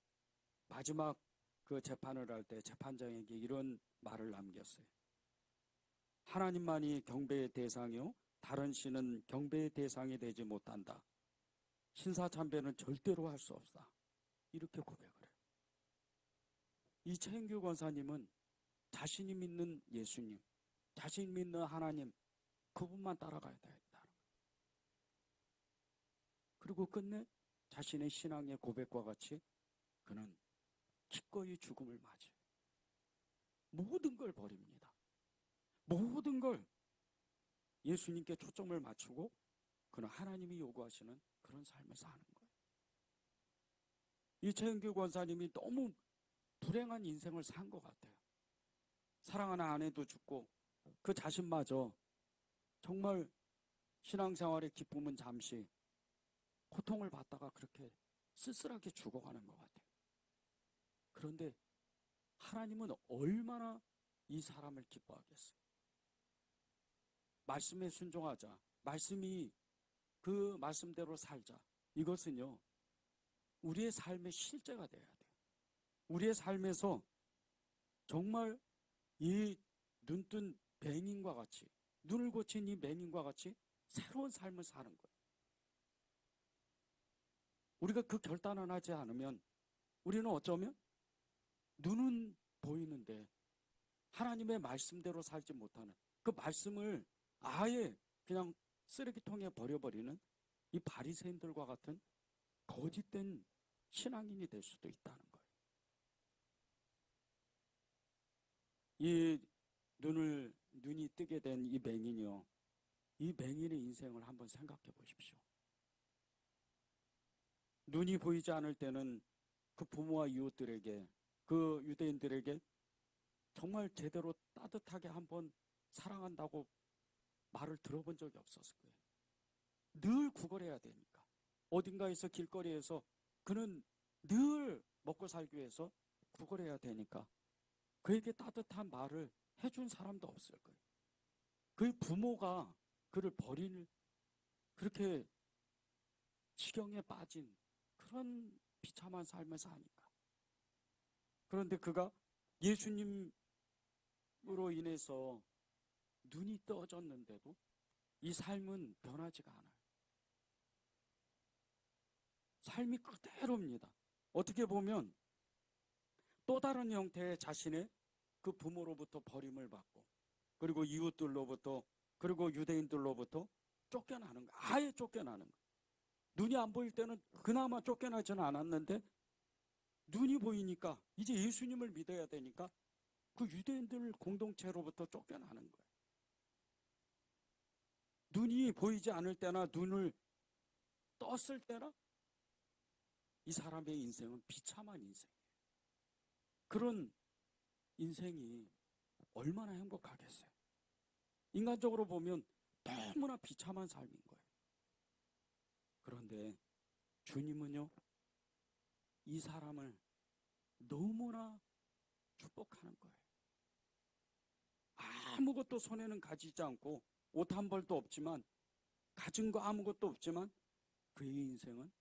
마지막 그 재판을 할 때 재판장에게 이런 말을 남겼어요. 하나님만이 경배의 대상이요, 다른 신은 경배의 대상이 되지 못한다. 신사참배는 절대로 할 수 없다. 이렇게 고백을 해요. 이 최인규 권사님은 자신이 믿는 예수님, 자신이 믿는 하나님, 그분만 따라가야 된다. 그리고 끝내 자신의 신앙의 고백과 같이 그는 기꺼이 죽음을 맞이해요. 모든 걸 버립니다. 모든 걸 예수님께 초점을 맞추고 그는 하나님이 요구하시는 그런 삶을 사는 거예요. 이 최은규 권사님이 너무 불행한 인생을 산 것 같아요. 사랑하는 아내도 죽고 그 자신마저 정말 신앙생활의 기쁨은 잠시 고통을 받다가 그렇게 쓸쓸하게 죽어가는 것 같아요. 그런데 하나님은 얼마나 이 사람을 기뻐하겠어요. 말씀에 순종하자. 말씀이 그 말씀대로 살자. 이것은요, 우리의 삶의 실제가 돼야 돼요. 우리의 삶에서 정말 이 눈뜬 맹인과 같이, 눈을 고친 이 맹인과 같이 새로운 삶을 사는 거예요. 우리가 그 결단을 하지 않으면 우리는 어쩌면 눈은 보이는데 하나님의 말씀대로 살지 못하는, 그 말씀을 아예 그냥 쓰레기통에 버려버리는 이 바리새인들과 같은 거짓된 신앙인이 될 수도 있다는 거예요. 이 눈이 뜨게 된 이 맹인이요, 이 맹인의 인생을 한번 생각해 보십시오. 눈이 보이지 않을 때는 그 부모와 이웃들에게, 그 유대인들에게 정말 제대로 따뜻하게 한번 사랑한다고 말을 들어본 적이 없었을 거예요. 늘 구걸해야 되니까. 어딘가에서 길거리에서 그는 늘 먹고 살기 위해서 구걸해야 되니까 그에게 따뜻한 말을 해준 사람도 없을 거예요. 그의 부모가 그를 버릴, 그렇게 지경에 빠진 그런 비참한 삶을 사니까. 그런데 그가 예수님으로 인해서 눈이 떠졌는데도 이 삶은 변하지가 않아요. 삶이 그대로입니다. 어떻게 보면 또 다른 형태의 자신의 그 부모로부터 버림을 받고, 그리고 이웃들로부터, 그리고 유대인들로부터 쫓겨나는 거예요. 아예 쫓겨나는 거예요. 눈이 안 보일 때는 그나마 쫓겨나지는 않았는데 눈이 보이니까 이제 예수님을 믿어야 되니까 그 유대인들 공동체로부터 쫓겨나는 거예요. 눈이 보이지 않을 때나 눈을 떴을 때나 이 사람의 인생은 비참한 인생이에요. 그런 인생이 얼마나 행복하겠어요. 인간적으로 보면 너무나 비참한 삶인 거예요. 그런데 주님은요, 이 사람을 너무나 축복하는 거예요. 아무것도 손에는 가지지 않고 옷 한 벌도 없지만, 가진 거 아무것도 없지만 그의 인생은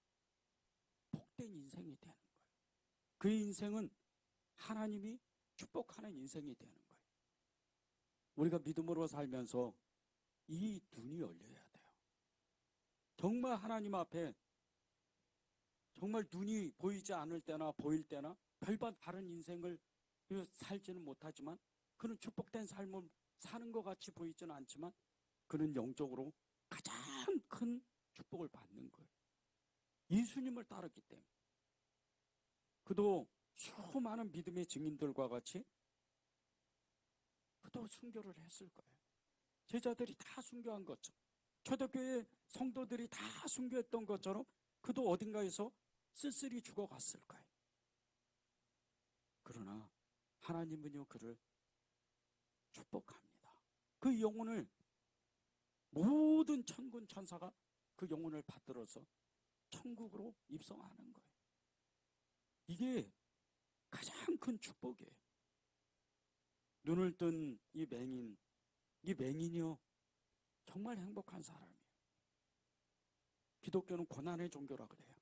복된 인생이 되는 거예요. 그의 인생은 하나님이 축복하는 인생이 되는 거예요. 우리가 믿음으로 살면서 이 눈이 열려야 돼요. 정말 하나님 앞에 정말 눈이 보이지 않을 때나 보일 때나 별반 다른 인생을 살지는 못하지만, 그는 축복된 삶을 사는 것 같이 보이지는 않지만 그는 영적으로 가장 큰 축복을 받는 거예요. 예수님을 따랐기 때문에. 그도 수많은 믿음의 증인들과 같이 그도 순교를 했을 거예요. 제자들이 다 순교한 것처럼, 초대교회 성도들이 다 순교했던 것처럼 그도 어딘가에서 쓸쓸히 죽어갔을 거예요. 그러나 하나님은요, 그를 축복합니다. 그 영혼을, 모든 천군 천사가 그 영혼을 받들어서 천국으로 입성하는 거예요. 이게 가장 큰 축복이에요. 눈을 뜬 이 맹인이요, 정말 행복한 사람이에요. 기독교는 고난의 종교라 그래요.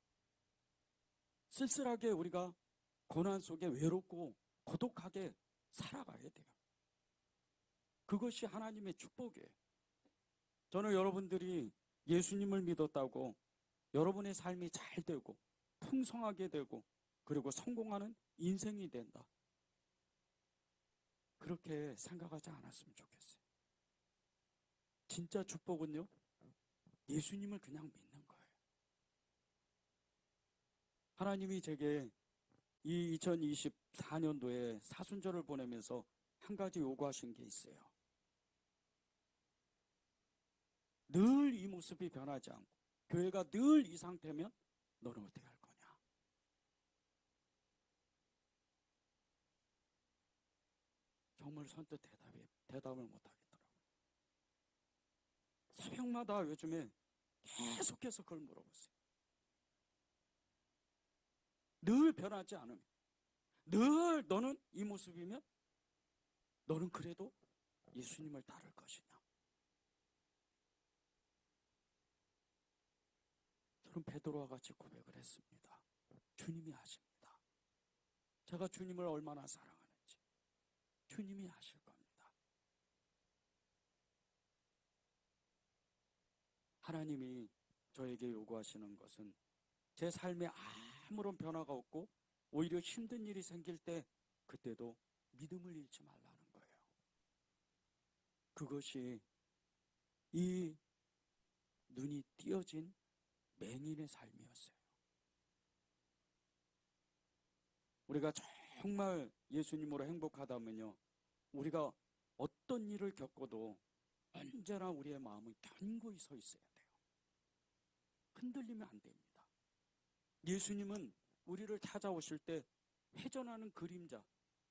쓸쓸하게 우리가 고난 속에 외롭고 고독하게 살아가야 돼요. 그것이 하나님의 축복이에요. 저는 여러분들이 예수님을 믿었다고 여러분의 삶이 잘 되고 풍성하게 되고 그리고 성공하는 인생이 된다, 그렇게 생각하지 않았으면 좋겠어요. 진짜 축복은요, 예수님을 그냥 믿는 거예요. 하나님이 제게 이 2024년도에 사순절을 보내면서 한 가지 요구하신 게 있어요. 늘 이 모습이 변하지 않고 교회가 늘 이 상태면 너는 어떻게 할 거냐? 정말 선뜻 대답을 못 하겠더라고요. 새벽마다 요즘에 계속해서 그걸 물어보세요. 늘 변하지 않으면, 늘 너는 이 모습이면 너는 그래도 예수님을 따를 것이냐? 저는 베드로와 같이 고백을 했습니다. 주님이 아십니다. 제가 주님을 얼마나 사랑하는지 주님이 아실 겁니다. 하나님이 저에게 요구하시는 것은 제 삶에 아무런 변화가 없고 오히려 힘든 일이 생길 때 그때도 믿음을 잃지 말라는 거예요. 그것이 이 눈이 띄어진 맹인의 삶이었어요. 우리가 정말 예수님으로 행복하다면요, 우리가 어떤 일을 겪어도 언제나 우리의 마음은 견고히 서 있어야 돼요. 흔들리면 안 됩니다. 예수님은 우리를 찾아오실 때 회전하는 그림자,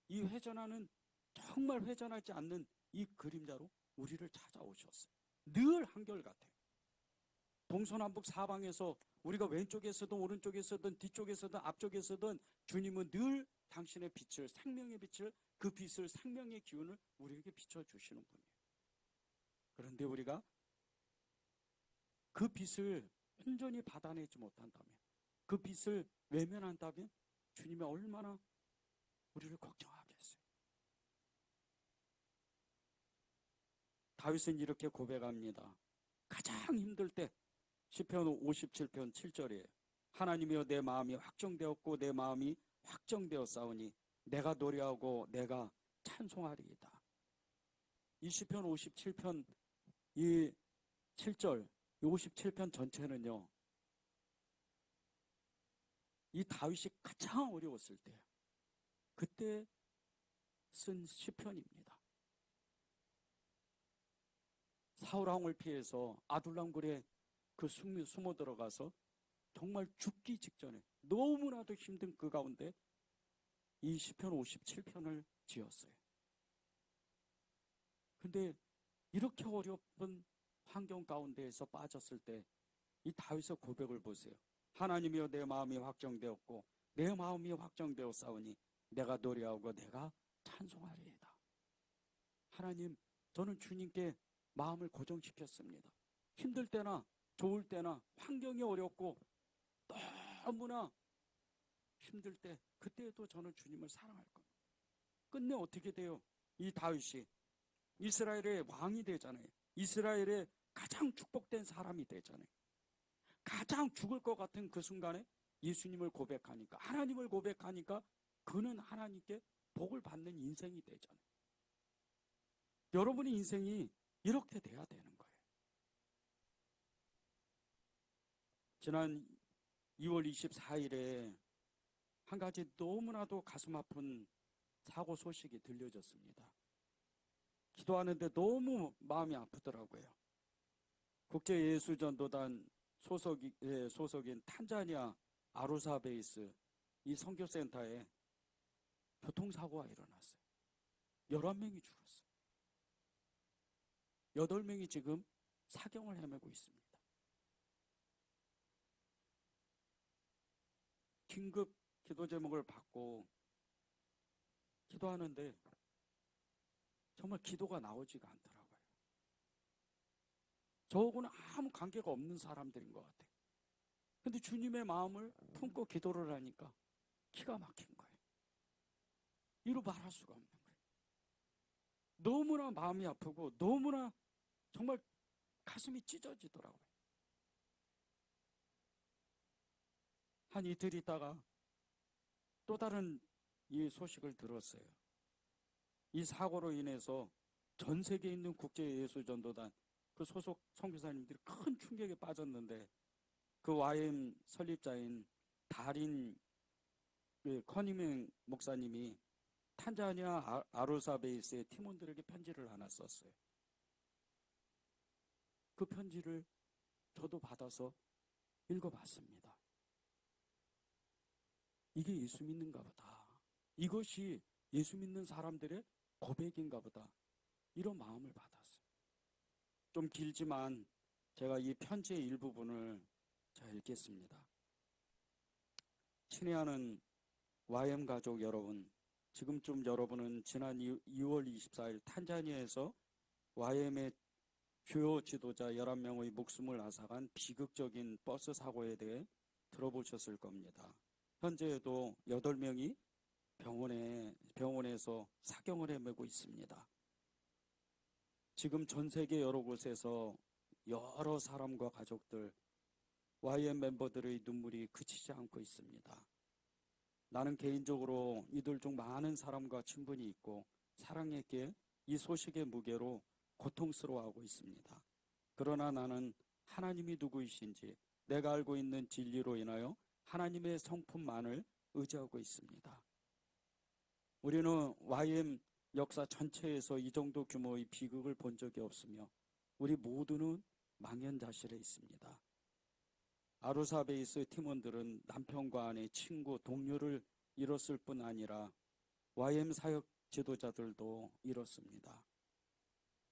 이 회전하는 정말 회전하지 않는 이 그림자로 우리를 찾아오셨어요. 늘 한결같아요. 동서남북 사방에서 우리가 왼쪽에서든 오른쪽에서든 뒤쪽에서든 앞쪽에서든 주님은 늘 당신의 빛을, 생명의 빛을, 그 빛을, 생명의 기운을 우리에게 비춰주시는 분이에요. 그런데 우리가 그 빛을 온전히 받아내지 못한다면, 그 빛을 외면한다면 주님이 얼마나 우리를 걱정하겠어요. 다윗은 이렇게 고백합니다. 가장 힘들 때 시편 57편 7절이에요. 하나님이여 내 마음이 확정되었고 내 마음이 확정되었사오니 내가 노래하고 내가 찬송하리이다. 이 시편 57편 이 7절, 이 57편 전체는요, 이 다윗이 가장 어려웠을 때 그때 쓴 시편입니다. 사울 왕을 피해서 아둘람 굴에 그 숨어 들어가서 정말 죽기 직전에 너무나도 힘든 그 가운데 이 시편 57편을 지었어요. 근데 이렇게 어려운 환경 가운데에서 빠졌을 때 이 다윗의 고백을 보세요. 하나님이여 내 마음이 확정되었고 내 마음이 확정되었사오니 내가 노래하고 내가 찬송하리이다. 하나님, 저는 주님께 마음을 고정시켰습니다. 힘들 때나 좋을 때나 환경이 어렵고 너무나 힘들 때 그때에도 저는 주님을 사랑할 겁니다. 끝내 어떻게 돼요? 이 다윗이 이스라엘의 왕이 되잖아요. 이스라엘의 가장 축복된 사람이 되잖아요. 가장 죽을 것 같은 그 순간에 예수님을 고백하니까, 하나님을 고백하니까 그는 하나님께 복을 받는 인생이 되잖아요. 여러분의 인생이 이렇게 돼야 되는 거예요. 지난 2월 24일에 한 가지 너무나도 가슴 아픈 사고 소식이 들려졌습니다. 기도하는데 너무 마음이 아프더라고요. 국제예수전도단 소속인 탄자니아 아루사 베이스 이 선교센터에 교통사고가 일어났어요. 11명이 죽었어요. 8명이 지금 사경을 헤매고 있습니다. 긴급 기도 제목을 받고 기도하는데 정말 기도가 나오지가 않더라고요. 저하고는 아무 관계가 없는 사람들인 것 같아요. 근데 주님의 마음을 품고 기도를 하니까 기가 막힌 거예요. 이루 말할 수가 없는 거예요. 너무나 마음이 아프고 너무나 정말 가슴이 찢어지더라고요. 한 이틀 있다가 또 다른 이 소식을 들었어요. 이 사고로 인해서 전 세계에 있는 국제예수전도단 그 소속 선교사님들이 큰 충격에 빠졌는데 그 YM 설립자인 달인 커니맹 목사님이 탄자니아 아로사 베이스의 팀원들에게 편지를 하나 썼어요. 그 편지를 저도 받아서 읽어봤습니다. 이게 예수 믿는가 보다. 이것이 예수 믿는 사람들의 고백인가 보다. 이런 마음을 받았어요. 좀 길지만 제가 이 편지의 일부분을 잘 읽겠습니다. 친애하는 YM 가족 여러분, 지금쯤 여러분은 지난 2월 24일 탄자니아에서 YM의 주요 지도자 11명의 목숨을 앗아간 비극적인 버스 사고에 대해 들어보셨을 겁니다. 현재에도 8명이 병원에서 사경을 헤매고 있습니다. 지금 전 세계 여러 곳에서 여러 사람과 가족들, YM 멤버들의 눈물이 그치지 않고 있습니다. 나는 개인적으로 이들 중 많은 사람과 친분이 있고 사랑했기에 이 소식의 무게로 고통스러워하고 있습니다. 그러나 나는 하나님이 누구이신지 내가 알고 있는 진리로 인하여 하나님의 성품만을 의지하고 있습니다. 우리는 YM 역사 전체에서 이 정도 규모의 비극을 본 적이 없으며 우리 모두는 망연자실해 있습니다. 아루사 베이스 팀원들은 남편과 아내, 친구, 동료를 잃었을 뿐 아니라 YM 사역 지도자들도 잃었습니다.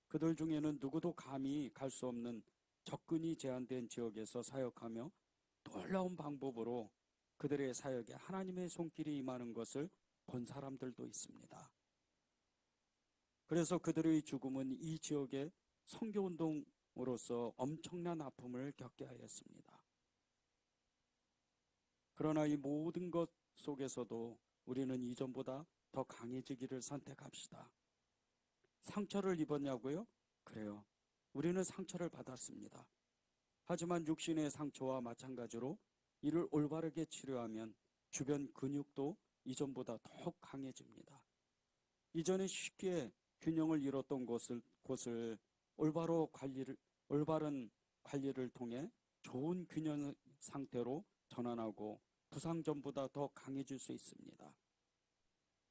그들 중에는 누구도 감히 갈 수 없는 접근이 제한된 지역에서 사역하며 놀라운 방법으로 그들의 사역에 하나님의 손길이 임하는 것을 본 사람들도 있습니다. 그래서 그들의 죽음은 이 지역의 선교운동으로서 엄청난 아픔을 겪게 하였습니다. 그러나 이 모든 것 속에서도 우리는 이전보다 더 강해지기를 선택합시다. 상처를 입었냐고요? 그래요. 우리는 상처를 받았습니다. 하지만 육신의 상처와 마찬가지로 이를 올바르게 치료하면 주변 근육도 이전보다 더욱 강해집니다. 이전에 쉽게 균형을 잃었던 곳을 올바른 관리를 통해 좋은 균형 상태로 전환하고 부상 전보다 더 강해질 수 있습니다.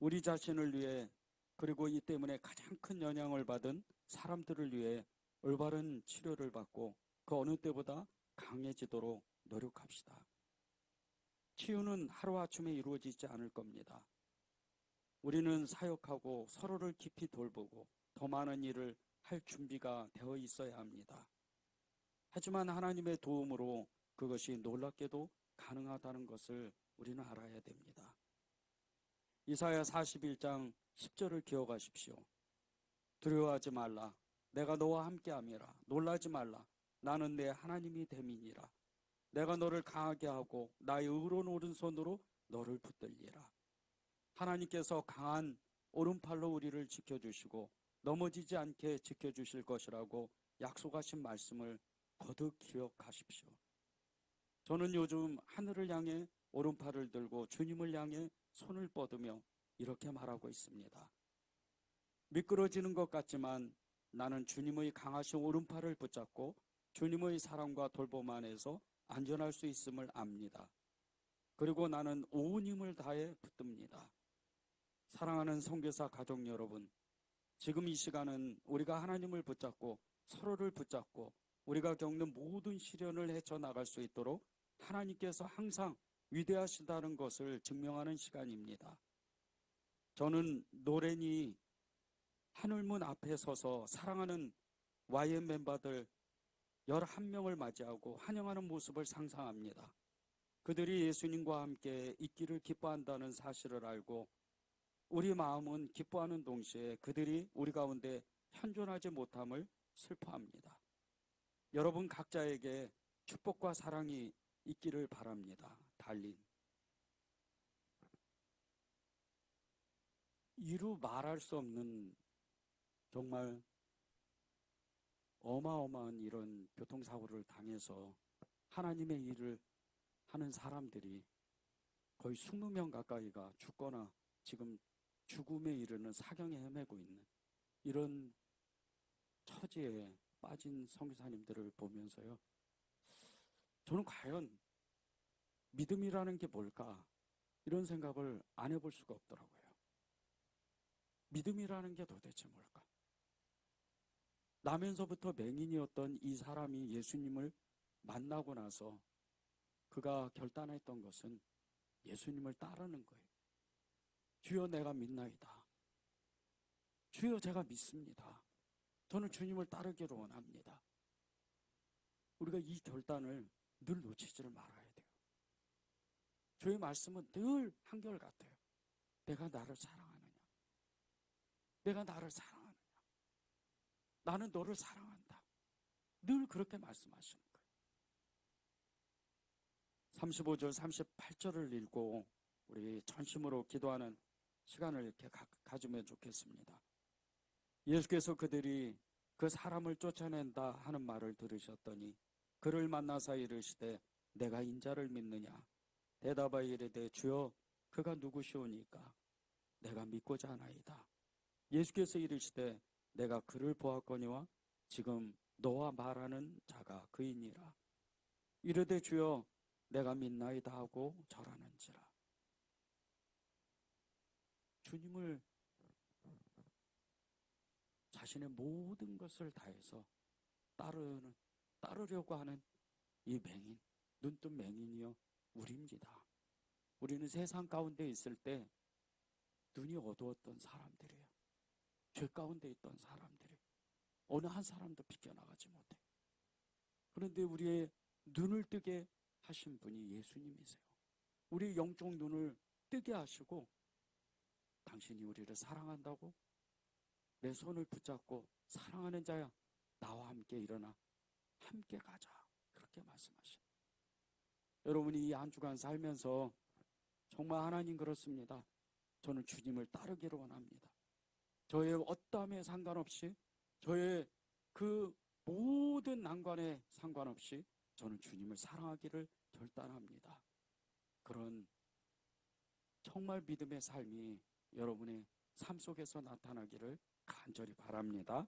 우리 자신을 위해 그리고 이 때문에 가장 큰 영향을 받은 사람들을 위해 올바른 치료를 받고 그 어느 때보다 강해지도록 노력합시다. 치유는 하루아침에 이루어지지 않을 겁니다. 우리는 사역하고 서로를 깊이 돌보고 더 많은 일을 할 준비가 되어 있어야 합니다. 하지만 하나님의 도움으로 그것이 놀랍게도 가능하다는 것을 우리는 알아야 됩니다. 이사야 41장 10절을 기억하십시오. 두려워하지 말라. 내가 너와 함께함이라. 놀라지 말라. 나는 내 하나님이 됨이니라. 내가 너를 강하게 하고 나의 의로운 오른손으로 너를 붙들리라. 하나님께서 강한 오른팔로 우리를 지켜주시고 넘어지지 않게 지켜주실 것이라고 약속하신 말씀을 거듭 기억하십시오. 저는 요즘 하늘을 향해 오른팔을 들고 주님을 향해 손을 뻗으며 이렇게 말하고 있습니다. 미끄러지는 것 같지만 나는 주님의 강하신 오른팔을 붙잡고 주님의 사랑과 돌봄 안에서 안전할 수 있음을 압니다. 그리고 나는 온 힘을 다해 붙듭니다. 사랑하는 선교사 가족 여러분, 지금 이 시간은 우리가 하나님을 붙잡고 서로를 붙잡고 우리가 겪는 모든 시련을 헤쳐나갈 수 있도록 하나님께서 항상 위대하시다는 것을 증명하는 시간입니다. 저는 노련히 하늘문 앞에 서서 사랑하는 YM 멤버들 11명을 맞이하고 환영하는 모습을 상상합니다. 그들이 예수님과 함께 있기를 기뻐한다는 사실을 알고 우리 마음은 기뻐하는 동시에 그들이 우리 가운데 현존하지 못함을 슬퍼합니다. 여러분 각자에게 축복과 사랑이 있기를 바랍니다. 달린 이루 말할 수 없는 정말 어마어마한 이런 교통사고를 당해서 하나님의 일을 하는 사람들이 거의 20명 가까이가 죽거나 지금 죽음에 이르는 사경에 헤매고 있는 이런 처지에 빠진 선교사님들을 보면서요, 저는 과연 믿음이라는 게 뭘까? 이런 생각을 안 해볼 수가 없더라고요. 믿음이라는 게 도대체 뭘까? 나면서부터 맹인이었던 이 사람이 예수님을 만나고 나서 그가 결단했던 것은 예수님을 따르는 거예요. 주여 내가 믿나이다. 주여 제가 믿습니다. 저는 주님을 따르기를 원합니다. 우리가 이 결단을 늘 놓치지를 말아야 돼요. 주의 말씀은 늘 한결같아요. 내가 나를 사랑하느냐? 내가 나를 사랑하느냐? 나는 너를 사랑한다. 늘 그렇게 말씀하시는 거예요. 35절, 38절을 읽고 우리 전심으로 기도하는 시간을 이렇게 가지면 좋겠습니다. 예수께서 그들이 그 사람을 쫓아낸다 하는 말을 들으셨더니 그를 만나사 이르시되 내가 인자를 믿느냐? 대답하여 이르되 주여 그가 누구시오니까? 내가 믿고자 하나이다. 예수께서 이르시되 내가 그를 보았거니와 지금 너와 말하는 자가 그이니라. 이르되 주여 내가 믿나이다 하고 절하는지라. 주님을 자신의 모든 것을 다해서 따르려고 하는 이 맹인, 눈뜬 맹인이여 우리입니다. 우리는 세상 가운데 있을 때 눈이 어두웠던 사람들이에요. 죄 가운데 있던 사람들이 어느 한 사람도 비껴나가지 못해. 그런데 우리의 눈을 뜨게 하신 분이 예수님이세요. 우리의 영적 눈을 뜨게 하시고 당신이 우리를 사랑한다고 내 손을 붙잡고 사랑하는 자야 나와 함께 일어나 함께 가자. 그렇게 말씀하십니다. 여러분이 이 한 주간 살면서 정말 하나님 그렇습니다. 저는 주님을 따르기를 원합니다. 저의 어떠함에 상관없이 저의 그 모든 난관에 상관없이 저는 주님을 사랑하기를 결단합니다. 그런 정말 믿음의 삶이 여러분의 삶 속에서 나타나기를 간절히 바랍니다.